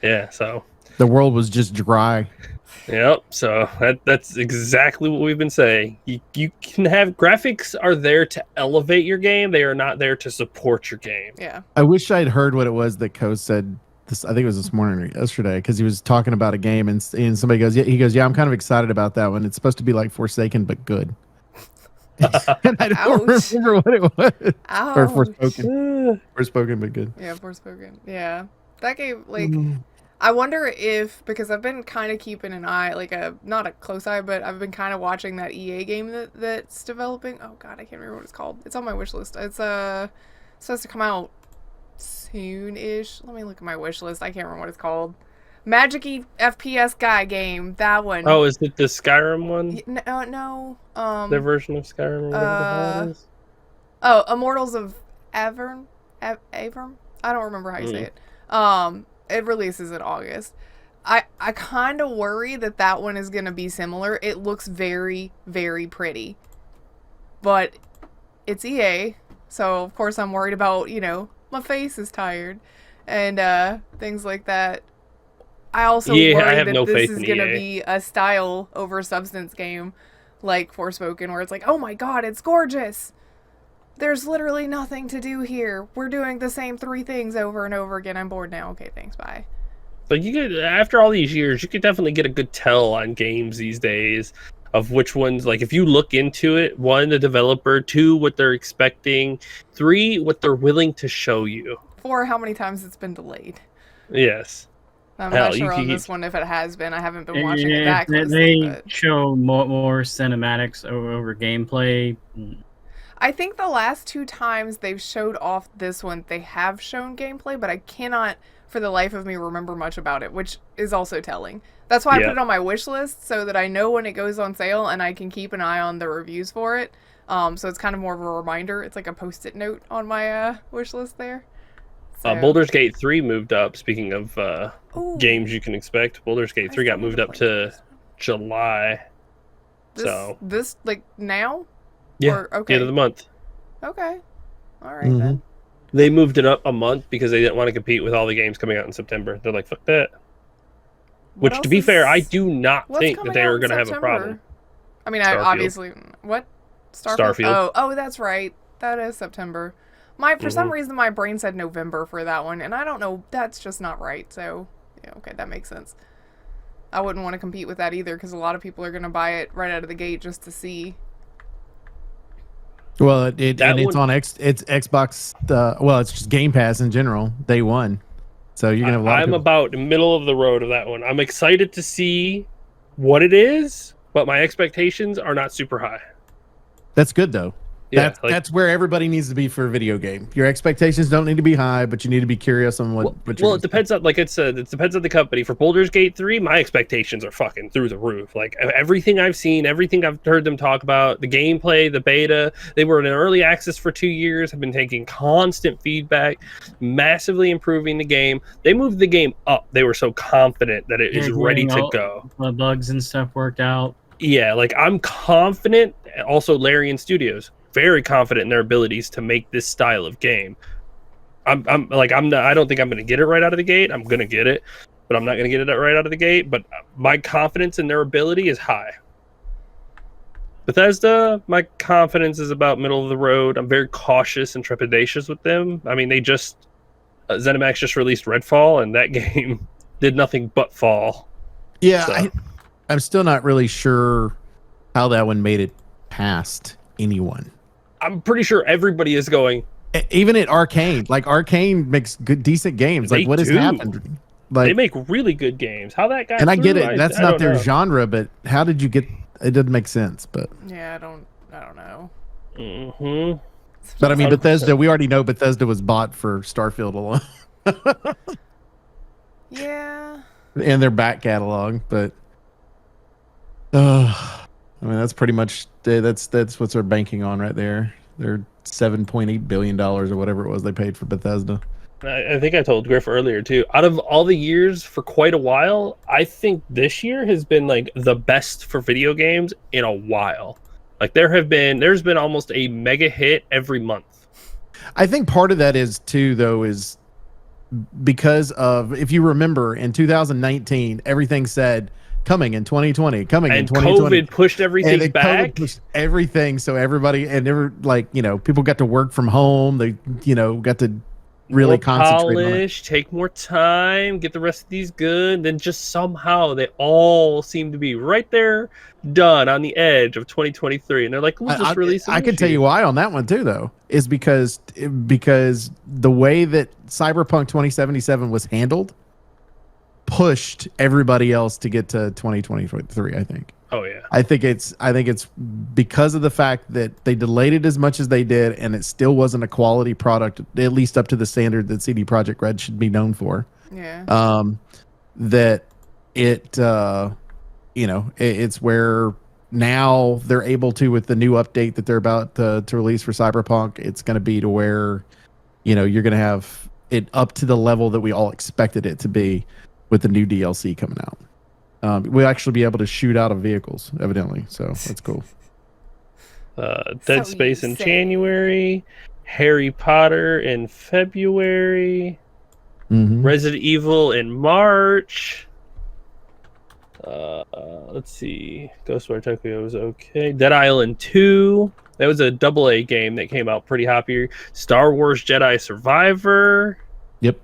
Yeah, so the world was just dry. Yep. So that's exactly what we've been saying. You can have graphics are there to elevate your game. They are not there to support your game. Yeah. I wish I'd heard what it was that Ko said. I think it was this morning or yesterday, because he was talking about a game and somebody goes, yeah, I'm kind of excited about that one. It's supposed to be like Forsaken but good. And I don't remember what it was. Ouch. Or Forspoken but good. Yeah, Forspoken. Yeah, that game, like. I wonder if, because I've been kind of keeping an eye, like not a close eye, but I've been kind of watching that EA game that's developing. Oh god, I can't remember what it's called. It's on my wish list. It's supposed to come out soon-ish. Let me look at my wish list. I can't remember what it's called. Magic-y FPS guy game. That one. Oh, is it the Skyrim one? No. Their version of Skyrim or whatever the hell it is? Oh, Immortals of Avern? Avern? I don't remember how you say it. It releases in August. I kind of worry that one is going to be similar. It looks very, very pretty. But it's EA, so of course I'm worried about, my face is tired and things like that. I also worry that this is going to be a style over substance game like Forspoken, where it's like, oh my god, it's gorgeous. There's literally nothing to do here. We're doing the same 3 things over and over again. I'm bored now. Okay, thanks. Bye. Like you could, after all these years, you could definitely get a good tell on games these days of which ones. Like if you look into it, one, the developer, two, what they're expecting, three, what they're willing to show you. 4, how many times it's been delayed. Yes. I'm Hell, not you sure on could this keep- one if it has been. I haven't been watching it that They closely. But show more cinematics over gameplay. I think the last 2 times they've showed off this one, they have shown gameplay, but I cannot for the life of me remember much about it, which is also telling. That's why I Yeah. put it on my wish list so that I know when it goes on sale and I can keep an eye on the reviews for it. So it's kind of more of a reminder. It's like a post-it note on my wish list there. So, Baldur's Gate 3 moved up. Speaking of ooh, games you can expect, Baldur's Gate I 3 got still moved wanna up play to this one. July. This like now? Yeah, Or, the okay. end of the month. Okay. All right Mhm. then. They moved it up a month because they didn't want to compete with all the games coming out in September. They're like, fuck that. What Which, to else be fair, I is- do not what's think that coming they out were in going to have a September? problem. I mean, Starfield. obviously, what? Starfield. Oh, that's right. That is September. For some Mhm. reason, my brain said November for that one, and I don't know. That's just not right. So, yeah, okay, that makes sense. I wouldn't want to compete with that either because a lot of people are going to buy it right out of the gate just to see. Well, That and it's one- on it's Xbox. Well, it's just Game Pass in general. Day one, so you're gonna have a lot of I'm people. about the middle of the road of that one. I'm excited to see what it is, but my expectations are not super high. That's good though. Yeah, That's where everybody needs to be for a video game. Your expectations don't need to be high, but you need to be curious on what. Well, it depends on, like I said, it depends on the company. For Baldur's Gate 3, my expectations are fucking through the roof. Like everything I've seen, everything I've heard them talk about, the gameplay, the beta, they were in early access for 2 years, have been taking constant feedback, massively improving the game. They moved the game up. They were so confident that it is ready to go. The bugs and stuff worked out. Yeah, like I'm confident. Also, Larian Studios, very confident in their abilities to make this style of game. I'm not, I don't think I'm going to get it right out of the gate. I'm going to get it, but I'm not going to get it right out of the gate. But my confidence in their ability is high. Bethesda, my confidence is about middle of the road. I'm very cautious and trepidatious with them. I mean, they just ZeniMax just released Redfall, and that game did nothing but fall. Yeah, So. I'm still not really sure how that one made it past anyone. I'm pretty sure everybody is going. Even at Arcane, like Arcane makes good, decent games. They Like what has do. happened? Like, They make really good games. How that got and I get through, it. That's I not don't their know. genre, but how did you get? It doesn't make sense. But Yeah, I don't know. Mm-hmm. but I mean, 100%. Bethesda. We already know Bethesda was bought for Starfield alone Yeah. in their back catalog. But I mean, that's pretty much that's what they're banking on right there. They're $7.8 billion or whatever it was they paid for Bethesda. I think I told Griff earlier too. Out of all the years for quite a while, I think this year has been like the best for video games in a while. Like there's been almost a mega hit every month. I think part of that is too, though, is because of, if you remember in 2019, everything said coming in 2020, coming in And 2020. COVID pushed everything then back. COVID pushed everything, so everybody and never, like, you know, people got to work from home. They, you know, got to really More concentrate on it. polish, take more time, get the rest of these good. Then just somehow they all seem to be right there, done on the edge of 2023, and they're like, "We'll just release." I can tell you why on that one too, though, is because the way that Cyberpunk 2077 was handled pushed everybody else to get to 2023. I think. Oh yeah. I think it's because of the fact that they delayed it as much as they did, and it still wasn't a quality product, at least up to the standard that CD Projekt Red should be known for. Yeah. That it, you know, it's where now they're able to, with the new update that they're about to release for Cyberpunk, it's going to be to where, you know, you're going to have it up to the level that we all expected it to be with the new DLC coming out. We'll actually be able to shoot out of vehicles, evidently. So that's cool. Dead So Space you in say. January, Harry Potter in February, Mhm. Resident Evil in March. Let's see. Ghostwire Tokyo was okay. Dead Island 2. That was a AA game that came out pretty hot here. Star Wars Jedi Survivor. Yep.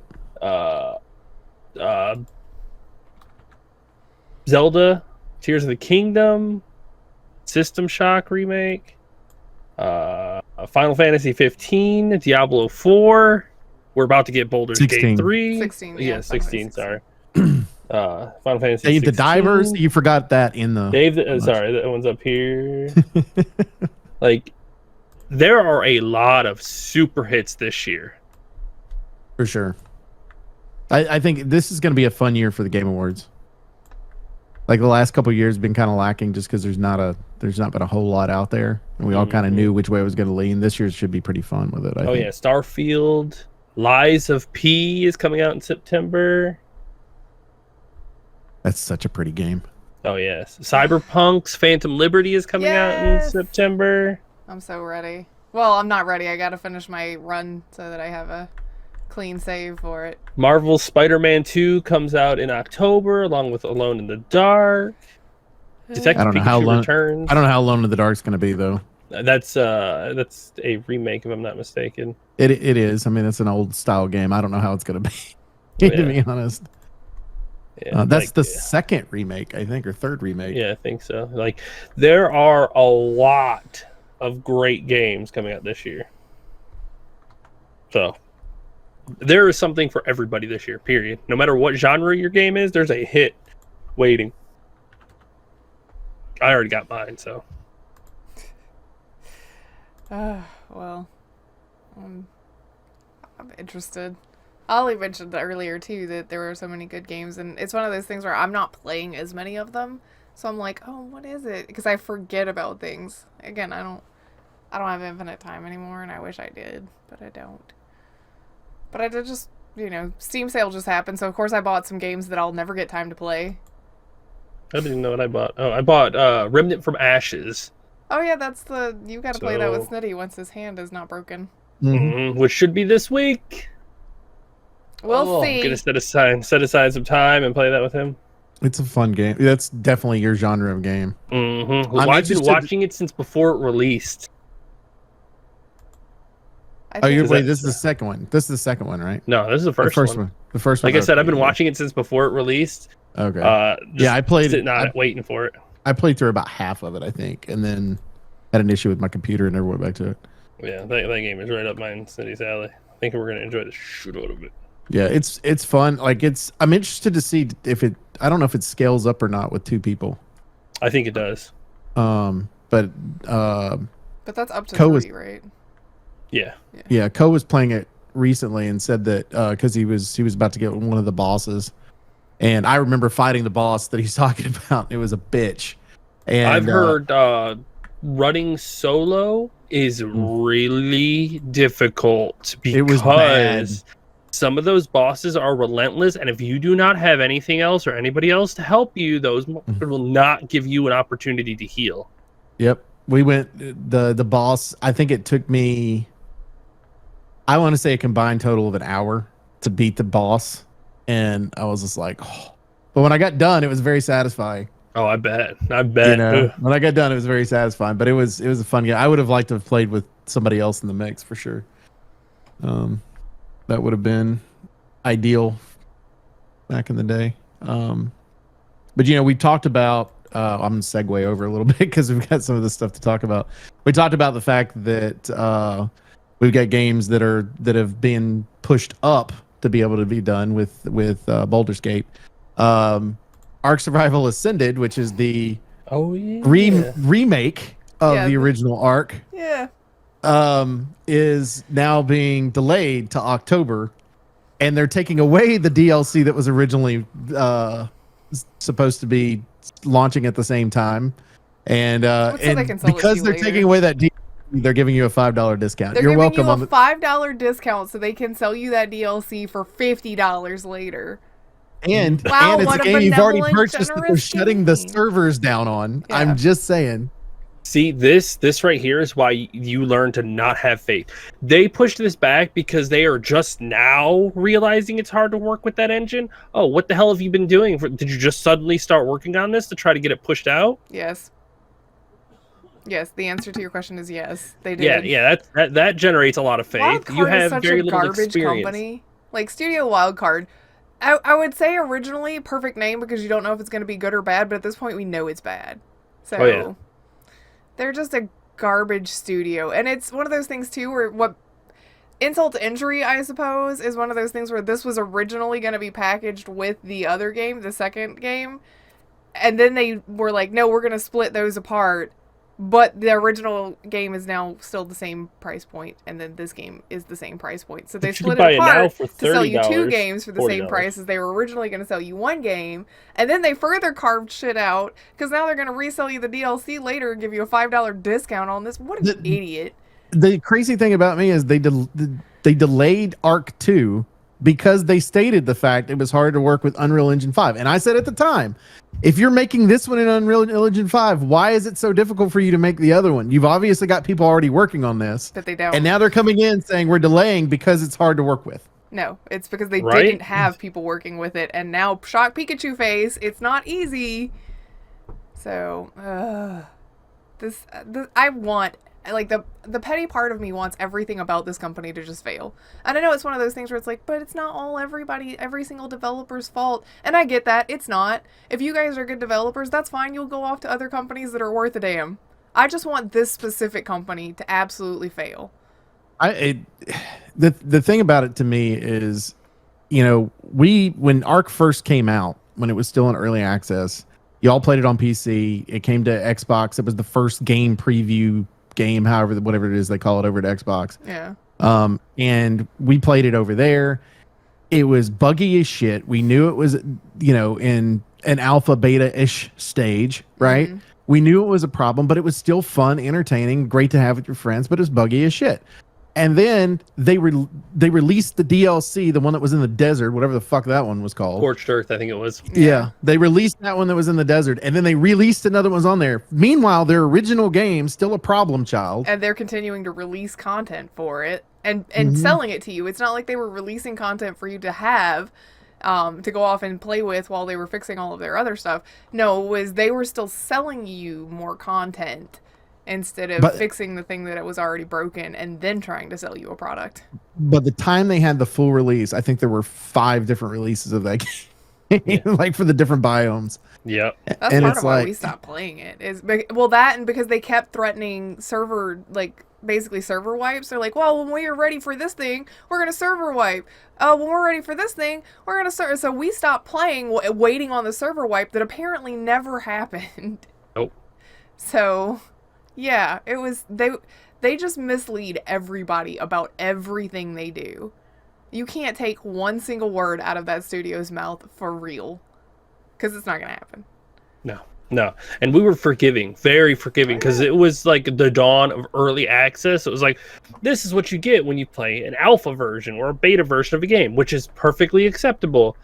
Zelda, Tears of the Kingdom, System Shock remake, Final Fantasy 15, Diablo 4. We're about to get Baldur's 16. Gate 3. 16, Yeah, yeah, 16, sorry. Final Fantasy Dave 16. the Divers, you forgot that in the. Dave, sorry, that one's up here. Like, there are a lot of super hits this year. For sure. I think this is going to be a fun year for the Game Awards. Like the last couple of years have been kind of lacking just because there's not been a whole lot out there, and we all kind of knew which way it was going to lean. This year should be pretty fun with it. I think. Yeah, Starfield, Lies of P is coming out in September. That's such a pretty game. Oh yes, Cyberpunk's Phantom Liberty is coming out in September. I'm so ready. Well, I'm not ready. I got to finish my run so that I have a clean save for it. Marvel's Spider-Man 2 comes out in October, along with Alone in the Dark. Detective Pikachu Returns. I don't know how Alone in the Dark's going to be though. That's a remake, if I'm not mistaken. It is. I mean, it's an old style game. I don't know how it's going to be. To be honest. Yeah, that's the second remake, I think, or third remake. Yeah, I think so. Like, there are a lot of great games coming out this year. So, there is something for everybody this year, period. No matter what genre your game is, there's a hit waiting. I already got mine, so. Well, I'm interested. Ollie mentioned earlier, too, that there were so many good games, and it's one of those things where I'm not playing as many of them, so I'm like, oh, what is it? Because I forget about things. Again, I don't have infinite time anymore, and I wish I did, but I don't. But I did just, Steam sale just happened, so of course I bought some games that I'll never get time to play. I didn't know what I bought. Oh, I bought Remnant from Ashes. Oh, yeah, you gotta play that with Snitty once his hand is not broken. Which should be this week. We'll see. I'm gonna set aside some time and play that with him. It's a fun game. That's definitely your genre of game. I've been watching it since before it released. This is the second one. This is the second one, right? No, this is the first one. The first one. Like I said, I've been watching it since before it released. Okay. I played sitting on it, waiting for it. I played through about half of it, I think, and then had an issue with my computer and never went back to it. Yeah, that game is right up my City's alley. I think we're gonna enjoy the shit out of it. Yeah, it's fun. Like I'm interested to see if it. I don't know if it scales up or not with two people. I think it does. But that's up to 3, right? Yeah. Yeah, Ko was playing it recently and said that because he was about to get one of the bosses, and I remember fighting the boss that he's talking about. It was a bitch. And I've heard running solo is really difficult because some of those bosses are relentless, and if you do not have anything else or anybody else to help you, those will not give you an opportunity to heal. Yep. We went the boss. I think it took me, I want to say a combined total of an hour to beat the boss, and I was just like, oh. But when I got done, it was very satisfying. Oh, I bet. When I got done, it was very satisfying. But it was a fun game. I would have liked to have played with somebody else in the mix for sure. That would have been ideal back in the day. But we talked about. I'm gonna segue over a little bit because we've got some of this stuff to talk about. We talked about the fact that we've got games that have been pushed up to be able to be done with Baldur's Gate. Ark Survival Ascended, which is the remake of the original Ark, is now being delayed to October, and they're taking away the DLC that was originally supposed to be launching at the same time, and because they're taking away that DLC, they're giving you a $5 discount. You're welcome. You a $5 discount so they can sell you that DLC for $50 later. And it's a game you've already purchased that they're shutting the servers down on. Yeah. I'm just saying. See, this right here is why you learn to not have faith. They pushed this back because they are just now realizing it's hard to work with that engine. Oh, what the hell have you been doing? Did you just suddenly start working on this to try to get it pushed out? Yes. Yes, the answer to your question is yes. They did. Yeah. That generates a lot of faith. You have very little experience. Company. Like Studio Wildcard, I would say originally perfect name because you don't know if it's going to be good or bad, but at this point we know it's bad. So Oh, yeah. they're just a garbage studio. And it's one of those things too where what insult to injury, I suppose, is one of those things where this was originally going to be packaged with the other game, the second game. And then they were like, no, we're going to split those apart. But the original game is now still the same price point, and then this game is the same price point. So they But you can split buy it it now apart for to sell you two $30, games for the same $40. price as they were originally going to sell you one game. And then they further carved shit out, because now they're going to resell you the DLC later and give you a $5 discount on this. What an idiot. The crazy thing about me is they delayed Arc 2 because they stated the fact it was hard to work with Unreal Engine 5. And I said at the time, if you're making this one in Unreal Engine 5, why is it so difficult for you to make the other one? You've obviously got people already working on this. But they don't. And now they're coming in saying we're delaying because it's hard to work with. No, it's because they Right? didn't have people working with it. And now, Shock Pikachu face, it's not easy. So, I want... Like, the petty part of me wants everything about this company to just fail. And I know it's one of those things where it's like, but it's not all every single developer's fault. And I get that. It's not. If you guys are good developers, that's fine. You'll go off to other companies that are worth a damn. I just want this specific company to absolutely fail. The thing about it to me is, you know, when Arc first came out, when it was still in early access, y'all played it on PC. It came to Xbox. It was the first game preview game, whatever it is they call it over at Xbox. Yeah. And we played it over there. It was buggy as shit. We knew it was, you know, in an alpha beta-ish stage, right? Mm-hmm. We knew it was a problem, but it was still fun, entertaining, great to have with your friends, but it was buggy as shit. And then they released the DLC, the one that was in the desert, whatever the fuck that one was called. Scorched Earth, I think it was. Yeah, they released that one that was in the desert, and then they released another one's on there. Meanwhile, their original game still a problem child. And they're continuing to release content for it and Mm-hmm. selling it to you. It's not like they were releasing content for you to have to go off and play with while they were fixing all of their other stuff. No, it was they were still selling you more content instead of fixing the thing that it was already broken and then trying to sell you a product. But the time they had the full release, I think there were 5 different releases of that game, like for the different biomes. Yep. That's and part it's of why like, we stopped playing it. That and because they kept threatening server, like, basically server wipes. They're like, well, when we are ready for this thing, we're going to server wipe. When we're ready for this thing, we're going to server. So we stopped playing, waiting on the server wipe that apparently never happened. Nope. So, yeah, it was, they just mislead everybody about everything they do. You can't take one single word out of that studio's mouth for real. Because it's not going to happen. No. And we were forgiving, very forgiving, because it was like the dawn of early access. It was like, this is what you get when you play an alpha version or a beta version of a game, which is perfectly acceptable.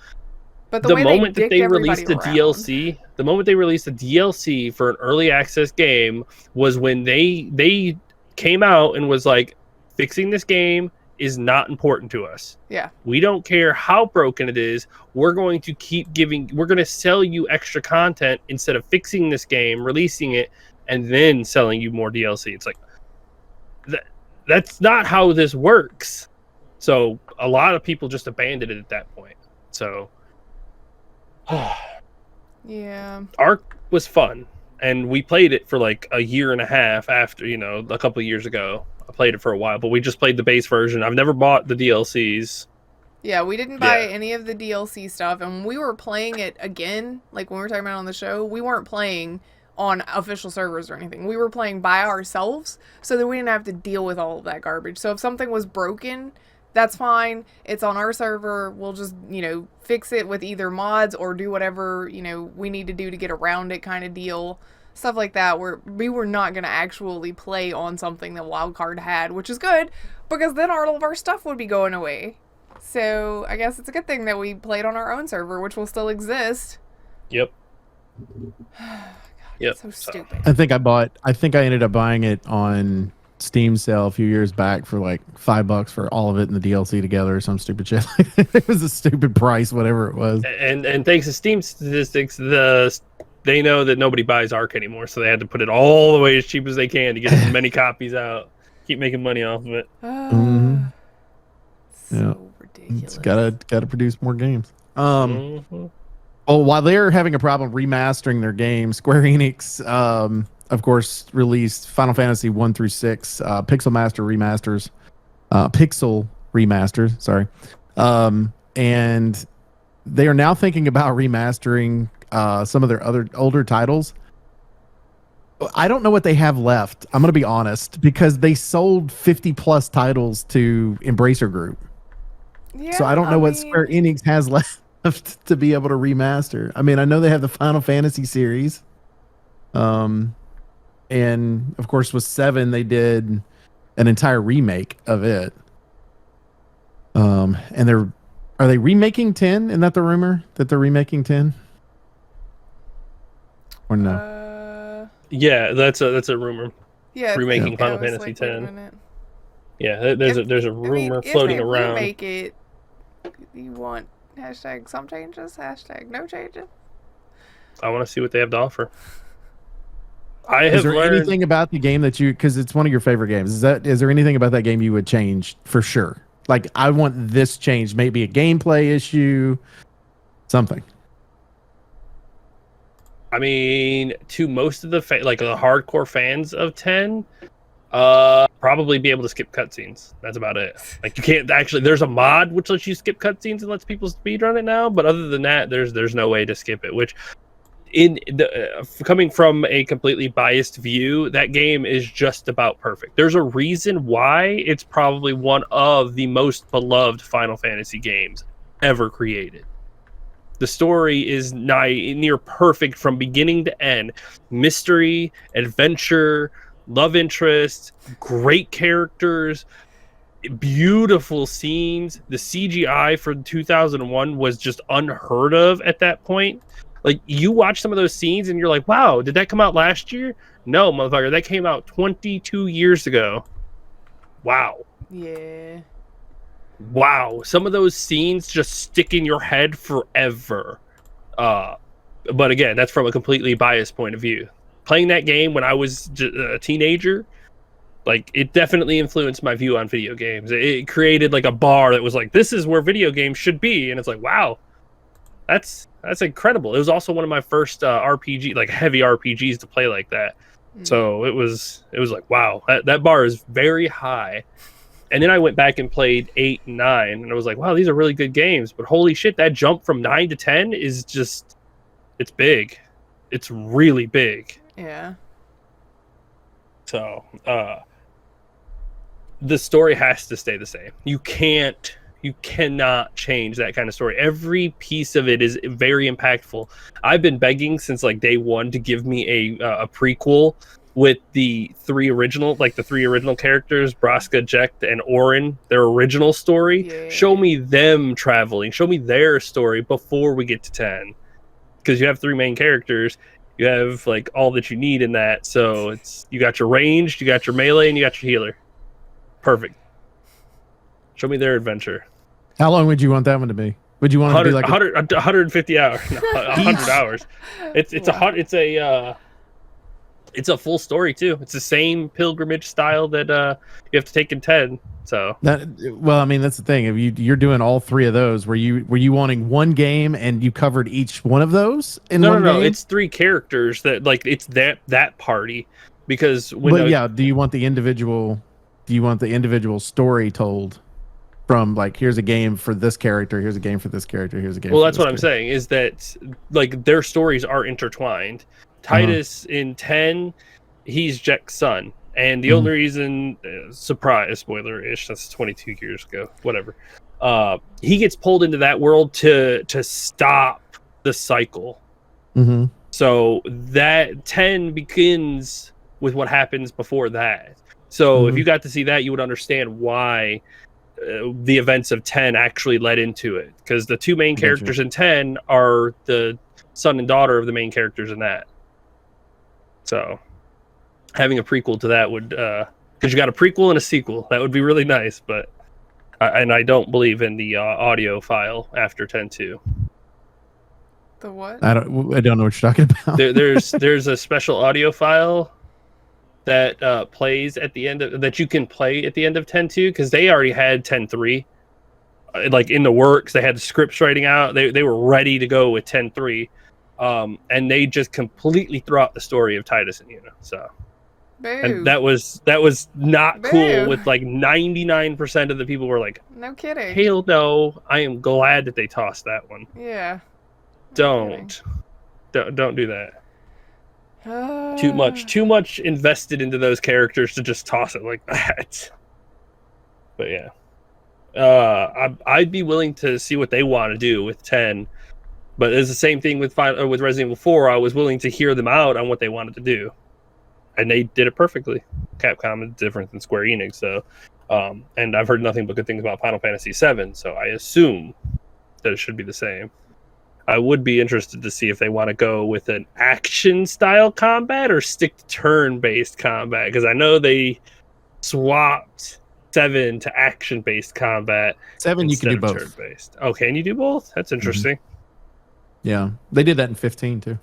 But The way moment that they everybody released the around. DLC, the moment they released the DLC for an early access game was when they came out and was like, fixing this game is not important to us. Yeah. We don't care how broken it is. We're going to sell you extra content instead of fixing this game, releasing it, and then selling you more DLC. It's like, that's not how this works. So a lot of people just abandoned it at that point. So Yeah. Arc was fun, and we played it for like a year and a half after, a couple of years ago. I played it for a while, but we just played the base version. I've never bought the DLCs. Yeah, we didn't buy any of the DLC stuff, and when we were playing it again, like when we were talking about on the show, we weren't playing on official servers or anything. We were playing by ourselves, so that we didn't have to deal with all of that garbage. So if something was broken, that's fine. It's on our server. We'll just, fix it with either mods or do whatever, we need to do to get around it kind of deal. Stuff like that, where we were not going to actually play on something that Wildcard had, which is good, because then all of our stuff would be going away. So I guess it's a good thing that we played on our own server, which will still exist. Yep. Yep. So stupid. I think I ended up buying it on Steam sale a few years back for like $5 for all of it and the DLC together or some stupid shit. It was a stupid price, whatever it was. And thanks to Steam statistics, they know that nobody buys Arc anymore, so they had to put it all the way as cheap as they can to get as many copies out. Keep making money off of it. So ridiculous. It's gotta produce more games. Mhm. Oh, while they're having a problem remastering their games, Square Enix, of course, released Final Fantasy 1 through 6, Pixel remasters, sorry. And they are now thinking about remastering some of their other older titles. I don't know what they have left. I'm going to be honest, because they sold 50 plus titles to Embracer Group. Yeah, So I don't know what Square Enix has left to be able to remaster. I mean, I know they have the Final Fantasy series. And of course with 7 they did an entire remake of it. And are they remaking 10? Isn't that the rumor that they're remaking 10? Or no? Yeah, that's a rumor. Yeah, Remaking I Final was Fantasy like, wait a 10. minute. Yeah, there's a rumor floating if they around. remake it, you want hashtag some changes, hashtag no changes. I want to see what they have to offer. I have Is there learned anything about the game that because it's one of your favorite games? Is there anything about that game you would change for sure? Like, I want this changed, maybe a gameplay issue, something. I mean, to most of the like the hardcore fans of 10, probably be able to skip cutscenes. That's about it. Like, you can't actually. There's a mod which lets you skip cutscenes and lets people speedrun it now, but other than that, there's no way to skip it. Which, in the coming from a completely biased view, that game is just about perfect. There's a reason why it's probably one of the most beloved Final Fantasy games ever created. The story is near perfect from beginning to end. Mystery, adventure, love interest, great characters, beautiful scenes. The CGI for 2001 was just unheard of at that point. Like, you watch some of those scenes and you're like, wow, did that come out last year? No, motherfucker, that came out 22 years ago. Wow. Yeah. Wow, some of those scenes just stick in your head forever. But again, that's from a completely biased point of view. Playing that game when I was a teenager, like, it definitely influenced my view on video games. It created like a bar that was like, this is where video games should be, and it's like, wow, that's incredible. It was also one of my first RPG, like heavy RPGs to play like that. So it was like, wow, that bar is very high. And then I went back and played 8 and 9, and I was like, wow, these are really good games. But holy shit, that jump from 9 to 10 is just, it's big. It's really big. Yeah. So, the story has to stay the same. You cannot change that kind of story. Every piece of it is very impactful. I've been begging since like day one to give me a prequel with the three original characters, Braska, Jekt, and Orin, their original story. Yeah. Show me them traveling. Show me their story before we get to 10. Because you have 3 main characters. You have like all that you need in that. So you got your ranged, you got your melee, and you got your healer. Perfect. Show me their adventure. How long would you want that one to be? Would you want it to be like 150 hours? No, 100 hours. It's a full story too. It's the same pilgrimage style that you have to take in 10. So well, I mean, that's the thing. If you're doing all 3 of those, were you wanting one game and you covered each one of those in one game? No. It's 3 characters that like it's that party because when. But yeah, do you want the individual story told? From like, here's a game for this character, here's a game for this character, here's a game. Well, that's what I'm saying is that like their stories are intertwined. Titus in 10, he's Jekt's son, and the only reason, surprise, spoiler-ish, that's 22 years ago, whatever. He gets pulled into that world to stop the cycle. Mm-hmm. So that 10 begins with what happens before that. So if you got to see that, you would understand why. The events of 10 actually led into it, because the 2 main characters in 10 are the son and daughter of the main characters in that. So having a prequel to that would because you got a prequel and a sequel, that would be really nice. But I don't believe in the audio file after 10.2. The what? I don't know what you're talking about. there's a special audio file that plays at the end of that you can play at the end of 10.2, because they already had 10.3 like in the works. They had the scripts writing out. They were ready to go with 10-3. And they just completely threw out the story of Titus and Una. So, Boo. and that was not Boo. cool. With like 99% of the people were like, No kidding. "Hell no!" I am glad that they tossed that one. Yeah. Don't do that. Too much invested into those characters to just toss it like that. But yeah, I'd be willing to see what they want to do with 10. But it's the same thing with Resident Evil 4. I was willing to hear them out on what they wanted to do, and they did it perfectly. Capcom is different than Square Enix, so and I've heard nothing but good things about Final Fantasy VII, so I assume that it should be the same. I would be interested to see if they want to go with an action style combat or stick to turn-based combat, because I know they swapped 7 to action-based combat. 7 you can do both. Turn-based. Oh, can you do both? That's interesting. Yeah, they did that in 15 too.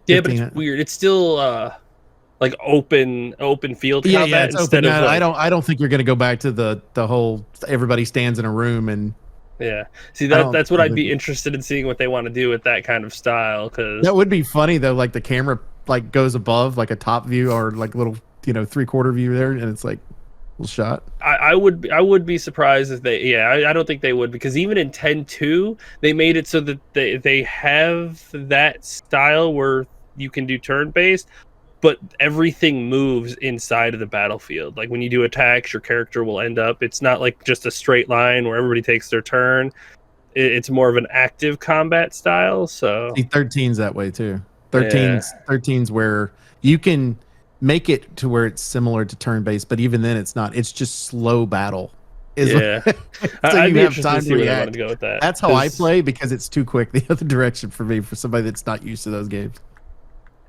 Yeah, but it's weird. It's still like open field combat. Yeah, it's open. Of, like, I don't think you're going to go back to the whole everybody stands in a room and. Yeah, see that's what I'd be interested in seeing what they want to do with that kind of style. Because that would be funny though. Like the camera like goes above like a top view or like little 3/4 view there, and it's like a little shot. I would be surprised if they. Yeah, I don't think they would, because even in 10-2 they made it so that they have that style where you can do turn based, but everything moves inside of the battlefield. Like when you do attacks, your character will end up. It's not like just a straight line where everybody takes their turn. It's more of an active combat style. So See, 13's that way too. 13's where you can make it to where it's similar to turn-based, but even then it's not. It's just slow battle. Yeah, so I'd be have interested time to see to where they react. want to go with that. That's how I play, because it's too quick the other direction for me, for somebody that's not used to those games.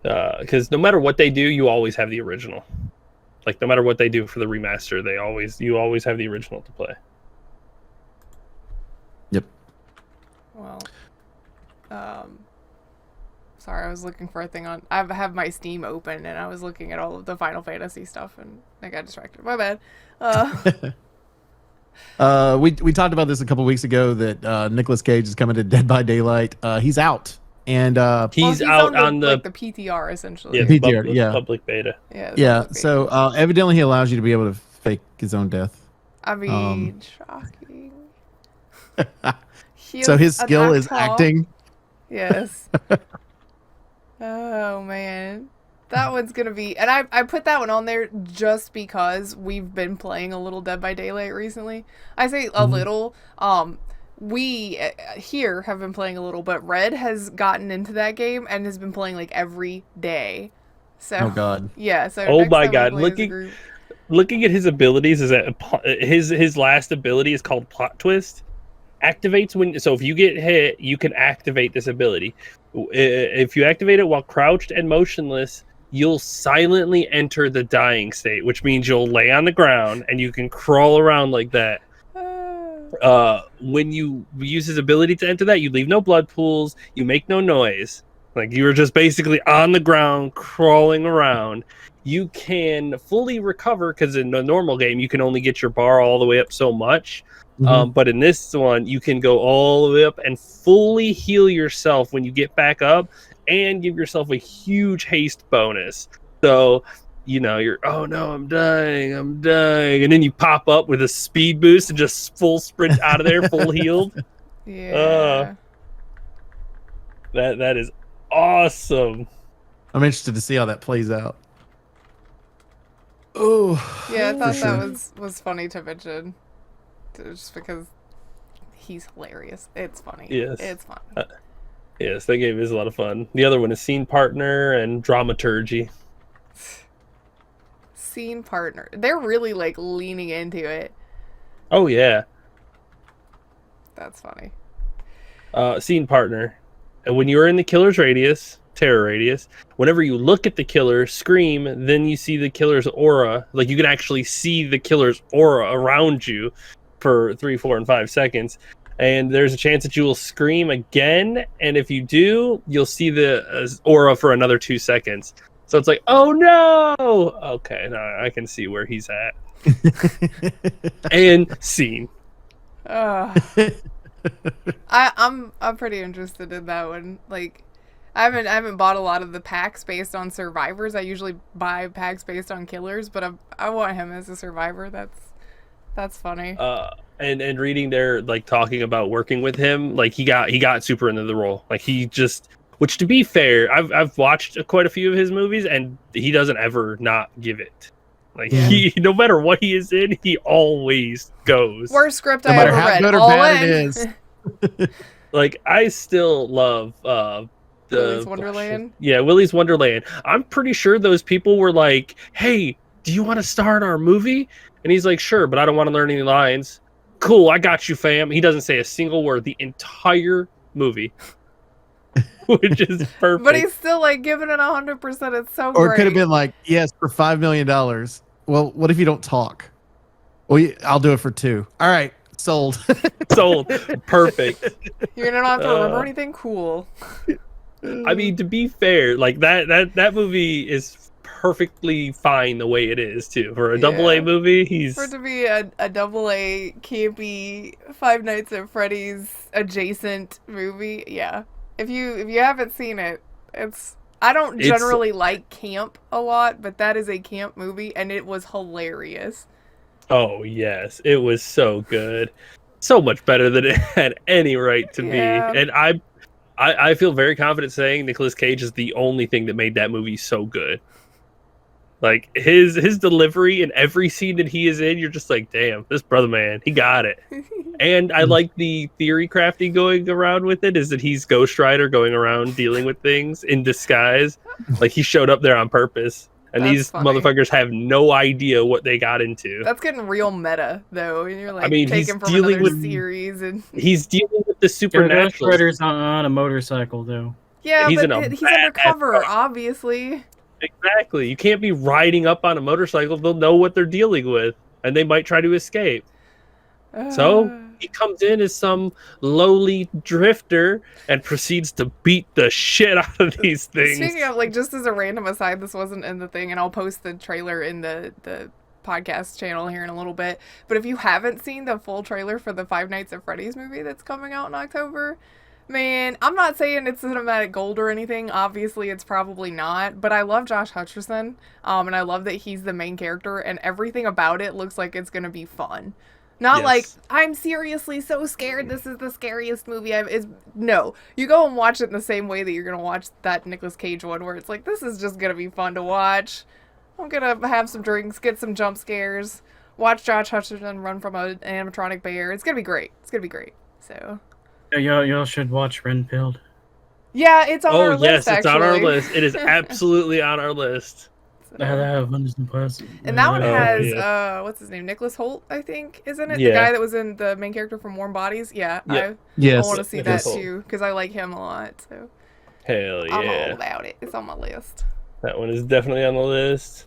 Because no matter what they do, you always have the original. Like no matter what they do for the remaster, you always have the original to play. Yep. Well, sorry, I was looking for a thing on. I have my Steam open, and I was looking at all of the Final Fantasy stuff, and I got distracted. My bad. We talked about this a couple weeks ago that Nicolas Cage is coming to Dead by Daylight. He's out, and he's out on the PTR essentially. Yeah, PTR, public beta. Yeah. So evidently he allows you to be able to fake his own death. I mean, shocking. So his skill is acting. Yes. Oh man, that one's gonna be. And I put that one on there just because we've been playing a little Dead by Daylight recently. I say a little. We here have been playing a little, but Red has gotten into that game and has been playing like every day. So oh god. Yeah. So oh my god, looking at his abilities, is that his last ability is called Plot Twist. Activates so if you get hit, you can activate this ability. If you activate it while crouched and motionless, you'll silently enter the dying state, which means you'll lay on the ground and you can crawl around like that. When you use his ability to enter that, you leave no blood pools, you make no noise. Like you were just basically on the ground crawling around. You can fully recover, because in a normal game you can only get your bar all the way up so much. But in this one, you can go all the way up and fully heal yourself when you get back up, and give yourself a huge haste bonus. So, you're, oh no, I'm dying. And then you pop up with a speed boost and just full sprint out of there, full healed. Yeah. That is awesome. I'm interested to see how that plays out. Oh. Yeah, I thought that was funny to mention. Just because he's hilarious. It's funny. Yes. It's fun. Yes, that game is a lot of fun. The other one is Scene Partner and Dramaturgy. Scene Partner. They're really like leaning into it. Oh yeah. That's funny. Scene Partner. And when you're in the killer's terror radius, whenever you look at the killer, scream, then you see the killer's aura. Like you can actually see the killer's aura around you for 3, 4, and 5 seconds, and there's a chance that you will scream again, and if you do, you'll see the aura for another 2 seconds. So it's like, oh no! Okay, now I can see where he's at. And scene. I'm pretty interested in that one. Like, I haven't bought a lot of the packs based on survivors. I usually buy packs based on killers, but I want him as a survivor. That's funny. And reading their like talking about working with him, like he got super into the role. Like he just, which to be fair, I've watched quite a few of his movies, and he doesn't ever not give it. Like he, no matter what he is in, he always goes. Worst script No I matter ever how read. good or All bad in. it is. Like I still love Willy's Wonderland. Yeah, Willy's Wonderland. I'm pretty sure those people were like, "Hey, do you want to star in our movie?" And he's like, "Sure, but I don't want to learn any lines." Cool, I got you, fam. He doesn't say a single word the entire movie, which is perfect. But he's still like giving it 100%. It's so Or great. it could have been like, yes, for $5 million. Well, what if you don't talk? Well, I'll do it for 2. All right, sold. Sold. Perfect. You're gonna not have to remember anything cool. I mean, to be fair, like that movie is perfectly fine the way it is too. For a double A movie, For it to be a double A campy Five Nights at Freddy's adjacent movie, yeah. If you haven't seen it, I don't generally like camp a lot, but that is a camp movie, and it was hilarious. Oh yes, it was so good, so much better than it had any right to be. And I feel very confident saying Nicolas Cage is the only thing that made that movie so good. Like his delivery in every scene that he is in, you're just like, damn, this brother man, he got it. And I like the theory crafting going around with it, is that he's Ghost Rider going around dealing with things in disguise. Like he showed up there on purpose. And That's these funny. motherfuckers have no idea what they got into. That's getting real meta, though. And you're like, I mean, taken from another series, and he's dealing with the Ghost supernatural. Rider's on a motorcycle, though. yeah, He's but he's undercover, obviously. Exactly. You can't be riding up on a motorcycle. They'll know what they're dealing with, and they might try to escape. So he comes in as some lowly drifter and proceeds to beat the shit out of these things. Speaking of, like, just as a random aside, this wasn't in the thing, and I'll post the trailer in the podcast channel here in a little bit. But if you haven't seen the full trailer for the Five Nights at Freddy's movie that's coming out in October, man, I'm not saying it's cinematic gold or anything. Obviously, it's probably not. But I love Josh Hutcherson, and I love that he's the main character, and everything about it looks like it's going to be fun. Not like, I'm seriously so scared, this is the scariest movie no. You go and watch it in the same way that you're going to watch that Nicolas Cage one, where it's like, this is just going to be fun to watch. I'm going to have some drinks, get some jump scares, watch Josh Hutcherson run from an animatronic bear. It's going to be great. It's going to be great. So... Y'all should watch Renfield. Yeah, it's on our list, it's on our list. It is absolutely on our list. And that one has what's his name? Nicholas Hoult, I think, isn't it? The guy that was in the main character from Warm Bodies. Yeah. I want to see that too, because I like him a lot. So hell yeah, I'm all about it. It's on my list. That one is definitely on the list.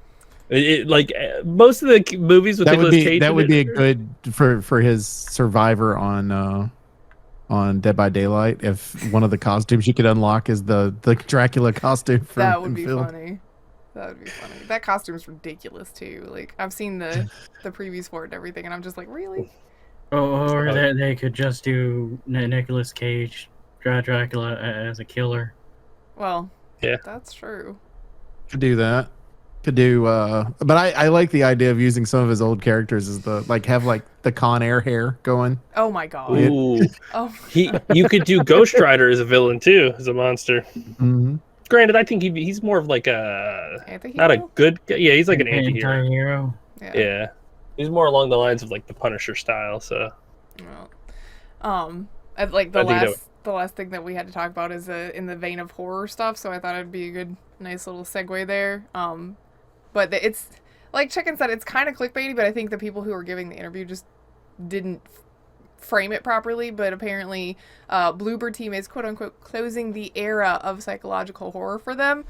Like most of the movies with Nicolas Cage, that would be a good for his Survivor on Dead by Daylight. If one of the costumes you could unlock is the Dracula costume from that would be Renfield. funny. That would be funny. That costume's ridiculous too. Like, I've seen the previews for it and everything, and I'm just like, really? Or they could just do Nicolas Cage, Dracula as a killer. Well, yeah, that's true. Could do that. Could do, but I like the idea of using some of his old characters as have the Con Air hair going. Oh my god. Ooh. Oh. You could do Ghost Rider as a villain too, as a monster. Mm-hmm. Granted, I think he's more of like not a good guy. Yeah, he's like an anti-hero. Yeah. He's more along the lines of like the Punisher style. So, well, like the last thing that we had to talk about is in the vein of horror stuff. So I thought it'd be a good, nice little segue there. But it's like Chicken said, it's kind of clickbaity, but I think the people who were giving the interview just didn't frame it properly. But apparently Bloober Team is quote unquote closing the era of psychological horror for them,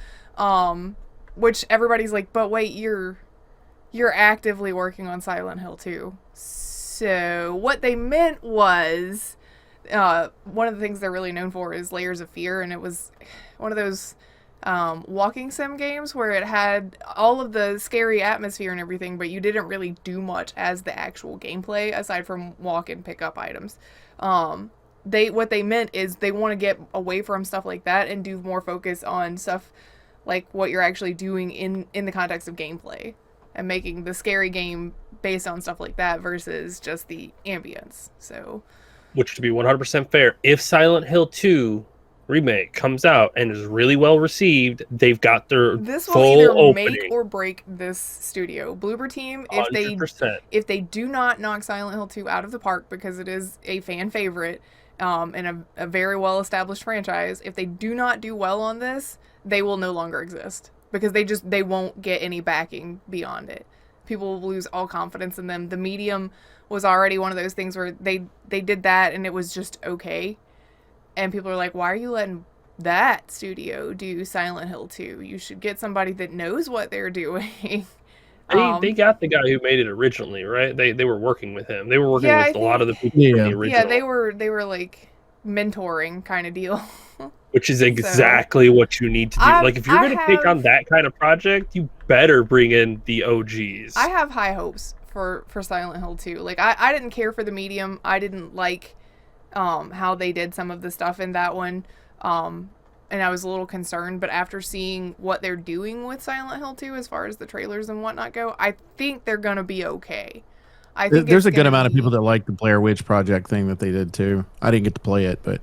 which everybody's like, but wait, you're actively working on Silent Hill 2. So what they meant was one of the things they're really known for is Layers of Fear, and it was one of those walking sim games where it had all of the scary atmosphere and everything, but you didn't really do much as the actual gameplay aside from walk and pick up items. What they meant is they want to get away from stuff like that and do more focus on stuff like what you're actually doing in the context of gameplay, and making the scary game based on stuff like that versus just the ambience. So, which, to be 100% fair, if Silent Hill 2 remake comes out and is really well received, they've got their this will full either opening. make or break this studio. Bloober Team, 100%. if they do not knock Silent Hill 2 out of the park, because it is a fan favorite and a very well established franchise, if they do not do well on this, they will no longer exist, because they won't get any backing beyond it. People will lose all confidence in them. The Medium was already one of those things where they did that and it was just okay. And people are like, why are you letting that studio do Silent Hill 2? You should get somebody that knows what they're doing. They got the guy who made it originally, right? They were working with him. They were working with a lot of the people from the original. Yeah, they were like mentoring kind of deal. Which is exactly what you need to do. Like, if you're going to take on that kind of project, you better bring in the OGs. I have high hopes for Silent Hill 2. Like, I didn't care for the Medium. I didn't like how they did some of the stuff in that one. And I was a little concerned, but after seeing what they're doing with Silent Hill 2 as far as the trailers and whatnot go, I think they're going to be okay. I think there's a good amount of people that like the Blair Witch Project thing that they did too. I didn't get to play it, but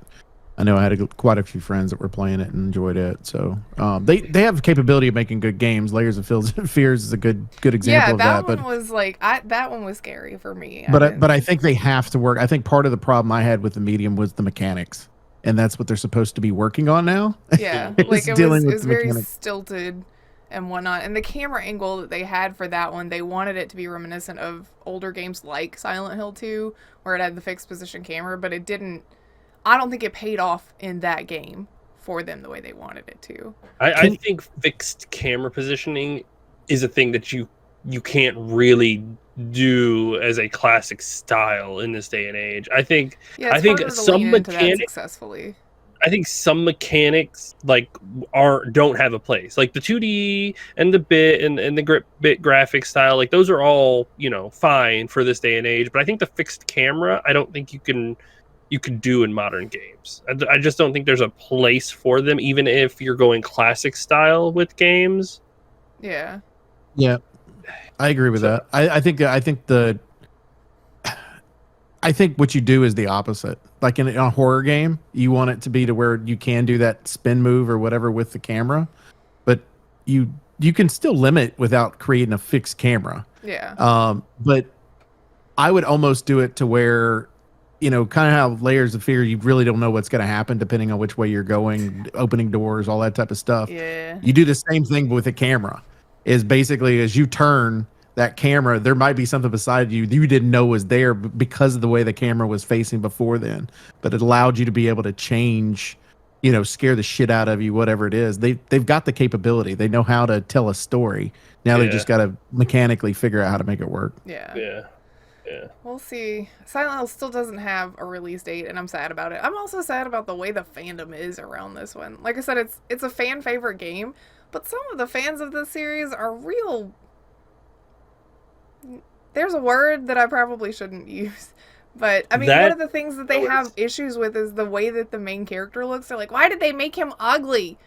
I know I had quite a few friends that were playing it and enjoyed it. So they have the capability of making good games. Layers of Fears is a good example of that. Yeah, that one was like that one was scary for me. But I think they have to work. I think part of the problem I had with the Medium was the mechanics, and that's what they're supposed to be working on now. Yeah, like it was very stilted and whatnot. And the camera angle that they had for that one, they wanted it to be reminiscent of older games like Silent Hill 2, where it had the fixed position camera, but it didn't. I don't think it paid off in that game for them the way they wanted it to. I think fixed camera positioning is a thing that you can't really do as a classic style in this day and age. I think some mechanics successfully. I think some mechanics like don't have a place. Like the 2D and the bit and the bit graphic style, like those are all, fine for this day and age. But I think the fixed camera, I don't think you can do in modern games. I just don't think there's a place for them, even if you're going classic style with games. Yeah. Yeah, I agree with that. I think what you do is the opposite. Like in a horror game, you want it to be to where you can do that spin move or whatever with the camera, but you can still limit without creating a fixed camera. Yeah. But I would almost do it to where, kind of how Layers of Fear, you really don't know what's going to happen depending on which way you're going, opening doors, all that type of stuff. Yeah. You do the same thing with a camera. Is basically as you turn that camera, there might be something beside you didn't know was there because of the way the camera was facing before then. But it allowed you to be able to change, scare the shit out of you, whatever it is. They've got the capability. They know how to tell a story. Now they just got to mechanically figure out how to make it work. Yeah. Yeah. Yeah. We'll see. Silent Hill still doesn't have a release date, and I'm sad about it. I'm also sad about the way the fandom is around this one. Like I said, it's a fan favorite game, but some of the fans of this series are real. There's a word that I probably shouldn't use, but I mean, one of the things that they have issues with is the way that the main character looks. They're like, why did they make him ugly?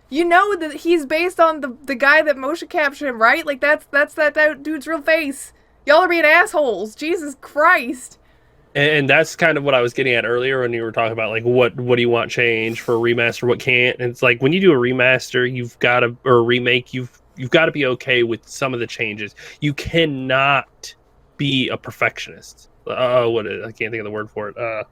You know that he's based on the guy that motion captured him, right? Like that's that dude's real face. Y'all are being assholes. Jesus Christ. And that's kind of what I was getting at earlier when you were talking about like what do you want change for a remaster, what can't. And it's like when you do a remaster, or a remake, you've got to be okay with some of the changes. You cannot be a perfectionist. I can't think of the word for it.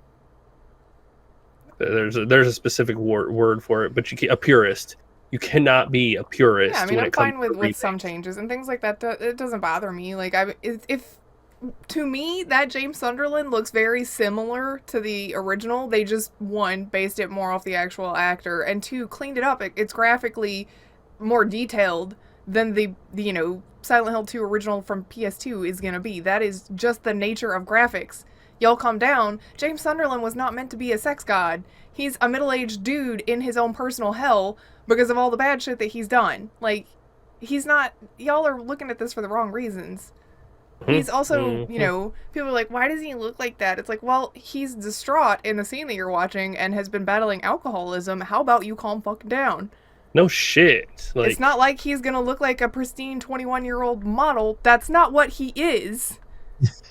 There's a specific word for it, but a purist. You cannot be a purist. Yeah, I mean, I'm fine with some changes and things like that. It doesn't bother me. Like, if to me, that James Sunderland looks very similar to the original. They just, one, based it more off the actual actor, and two, cleaned it up. It's graphically more detailed than the Silent Hill 2 original from PS2 is going to be. That is just the nature of graphics. y'all calm down. James Sunderland was not meant to be a sex god. He's a middle-aged dude in his own personal hell because of all the bad shit that he's done. Like, he's not... Y'all are looking at this for the wrong reasons. He's also, you know, people are like, why does he look like that? It's like, well, he's distraught in the scene that you're watching and has been battling alcoholism. How about you calm fucking down? No shit. Like, it's not like he's gonna look like a pristine 21-year-old model. That's not what he is.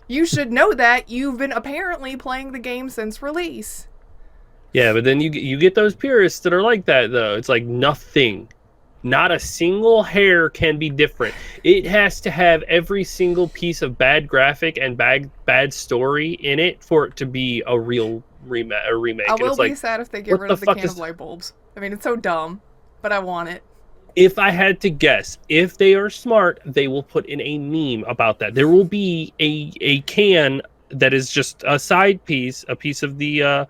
You should know that. You've been apparently playing the game since release. yeah, but then you get those purists that are like that, though. It's like nothing. Not a single hair can be different. It has to have every single piece of bad graphic and bad story in it for it to be a real remake. I will be sad if they get rid of the can of light bulbs. I mean, it's so dumb, but I want it. If I had to guess, if they are smart, they will put in a meme about that. There will be a can that is just a side piece, a piece of the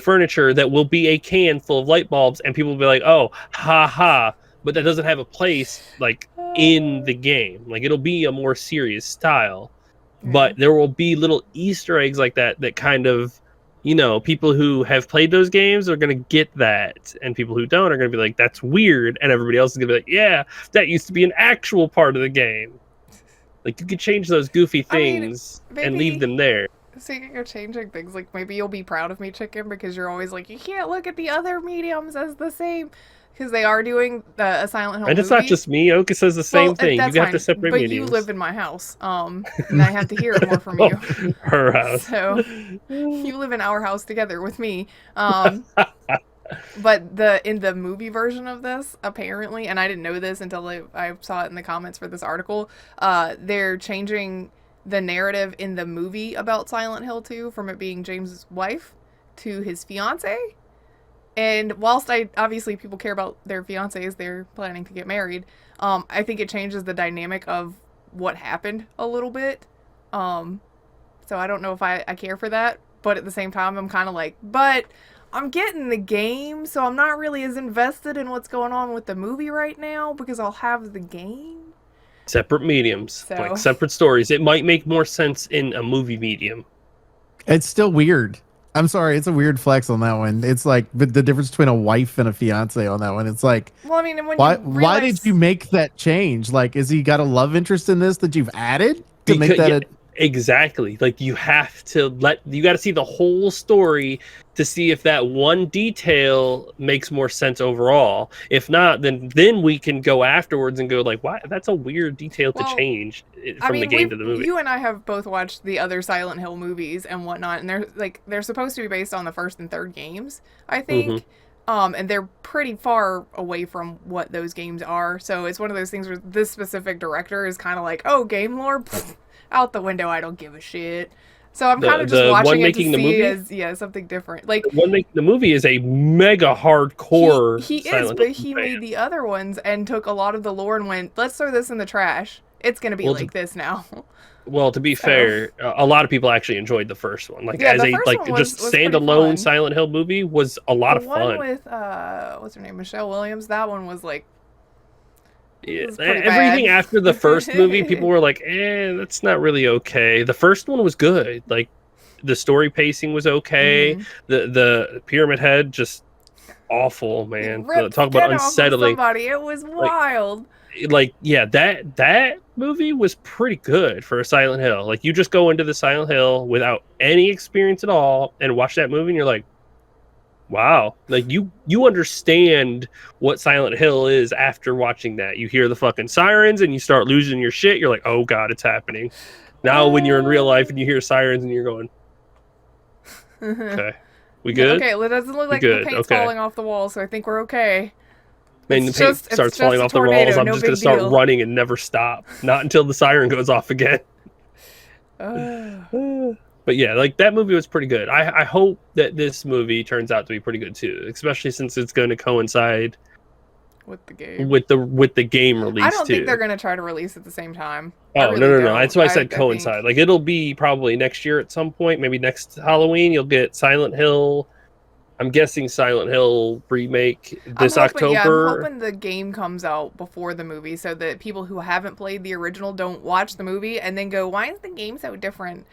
furniture that will be a can full of light bulbs, and people will be like, "Oh, ha ha." But that doesn't have a place like in the game. Like, it'll be a more serious style, but there will be little Easter eggs like that kind of, you know, people who have played those games are gonna get that, and people who don't are gonna be like, "That's weird," and everybody else is gonna be like, "Yeah, that used to be an actual part of the game." Like, you could change those goofy things and leave them there. Speaking of changing things, like, maybe you'll be proud of me, Chicken, because you're always like, you can't look at the other mediums as the same. Because they are doing a Silent Hill movie. And it's not just me. Oka says the same thing. You have to separate but mediums. You live in my house, and I have to hear it more from you. Her house. So you live in our house together with me. But in the movie version of this, apparently, and I didn't know this until I saw it in the comments for this article, they're changing the narrative in the movie about Silent Hill 2 from it being James' wife to his fiance. And whilst obviously people care about their fiancés, they're planning to get married, I think it changes the dynamic of what happened a little bit. So I don't know if I care for that, but at the same time, I'm kind of like, but I'm getting the game, so I'm not really as invested in what's going on with the movie right now because I'll have the game. Separate mediums, like separate stories. It might make more sense in a movie medium. It's still weird. I'm sorry, it's a weird flex on that one. It's like the difference between a wife and a fiance on that one. It's like, well, I mean, why did you make that change? Like, is he got a love interest in this that you've added to make that? Exactly. Like, you got to see the whole story to see if that one detail makes more sense overall. If not, then we can go afterwards and go like, why? That's a weird detail to change from the game to the movie. You and I have both watched the other Silent Hill movies and whatnot, and they're supposed to be based on the first and third games, I think. And they're pretty far away from what those games are. So it's one of those things where this specific director is kind of like, oh, game lore? Pfft, out the window, I don't give a shit. So I'm kind of just watching it to see as something different. Like, the one making the movie is a mega hardcore. He is, but he made the other ones and took a lot of the lore and went, let's throw this in the trash. It's gonna be like this now. Well, to be fair, a lot of people actually enjoyed the first one. Like, as a just standalone Silent Hill movie was a lot of fun. The one with what's her name, Michelle Williams. That one was like. Yeah, everything after the first movie, people were like, that's not really okay. The first one was good. Like, the story pacing was okay. The Pyramid Head, just awful, man. Talk about unsettling. It was wild. That movie was pretty good for a Silent Hill. Like, you just go into the Silent Hill without any experience at all and watch that movie and you're like, wow. Like, you understand what Silent Hill is after watching that. You hear the fucking sirens and you start losing your shit. You're like, oh god, it's happening. Now when you're in real life and you hear sirens and you're going, okay, we good? Okay, it doesn't look like the paint's falling off the wall, so I think we're okay. Man, the paint starts falling off the walls. I'm just going to start running and never stop. Not until the siren goes off again. But yeah, like, that movie was pretty good. I hope that this movie turns out to be pretty good too, especially since it's going to coincide with the game. With the game release. I don't think they're going to try to release at the same time. Oh, no. That's why I said coincide. Like, it'll be probably next year at some point, maybe next Halloween. You'll get Silent Hill. I'm guessing Silent Hill remake October. Yeah, I'm hoping the game comes out before the movie so that people who haven't played the original don't watch the movie and then go, why is the game so different?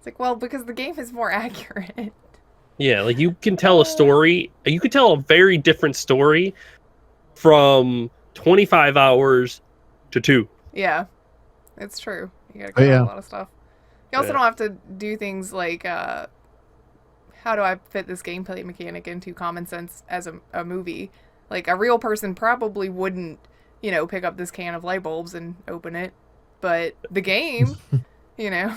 It's like, well, because the game is more accurate. Yeah, like you can tell a story. You could tell a very different story from 25 hours to 2. Yeah, it's true. You gotta cut out yeah. a lot of stuff. You also Yeah. don't have to do things like, how do I fit this gameplay mechanic into common sense as a movie? Like, a real person probably wouldn't, you know, pick up this can of light bulbs and open it. But the game, you know.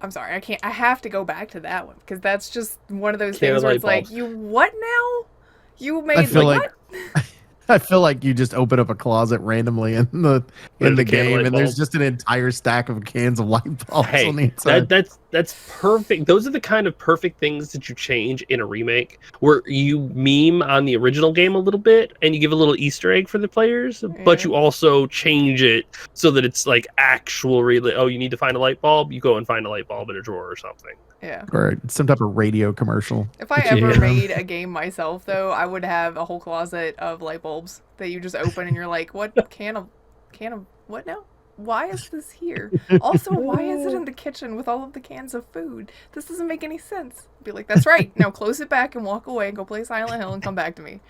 I'm sorry, I have to go back to that one, because that's just one of those Can of things where light it's like, bulbs. you what now? You made I feel what? I feel like you just open up a closet randomly in the There's a can of game, light and there's bulbs. just an entire stack of cans of light bulbs Hey, on the inside. that's perfect. Those are the kind of perfect things that you change in a remake, where you meme on the original game a little bit and you give a little Easter egg for the players, but Yeah. you also change it so that it's like actual really. Oh, you need to find a light bulb. You go and find a light bulb in a drawer or something. Yeah. Or some type of radio commercial. If I that you ever have. made a game myself, though, I would have a whole closet of light bulbs that you just open and you're like, what can of what now? Why is this here? Also, why is it in the kitchen with all of the cans of food? This doesn't make any sense. Be like, that's right. Now close it back and walk away and go play Silent Hill and come back to me.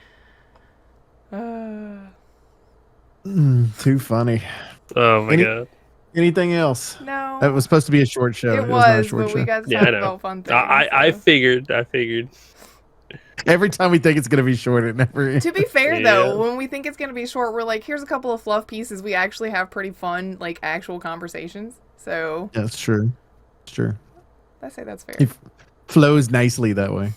Too funny. Oh my god. Anything else? No. That was supposed to be a short show. It was not a was, short but show. we got to Yeah, talk I know. about fun things. I so. figured. Every time we think it's gonna be short, it never. To be fair, Yeah. though, when we think it's going to be short, we're like, here's a couple of fluff pieces. We actually have pretty fun, like, actual conversations. So, Yeah, that's true. It's true. I say that's fair. It flows nicely that way.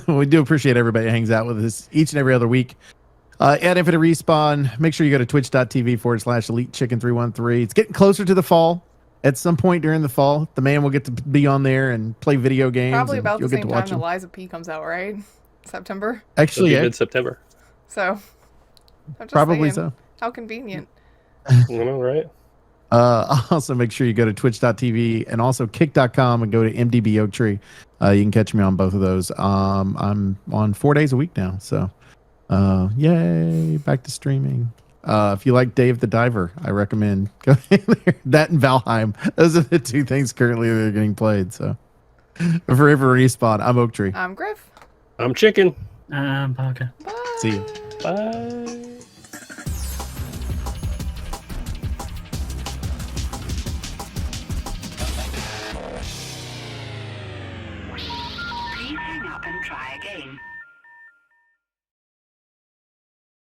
We do appreciate everybody who hangs out with us each and every other week. At Infinite Respawn, make sure you go to twitch.tv/EliteChicken313. It's getting closer to the fall. At some point during the fall, the man will get to be on there and play video games. Probably and about the you'll get same to time watch that him. Liza P comes out, right? September. Actually, yeah, Mid-September. So, I'm just probably saying, so. how convenient. I know, right? Also, make sure you go to twitch.tv and also kick.com and go to MDB Oak Tree. You can catch me on both of those. I'm on 4 days a week now. So, yay, back to streaming. If you like Dave the Diver, I recommend going there. That and Valheim. Those are the two things currently that are getting played. So, for Every Respawn, I'm Oak Tree. I'm Griff. I'm chicken. Baka. Bye. See you. Bye. Please hang up and try again.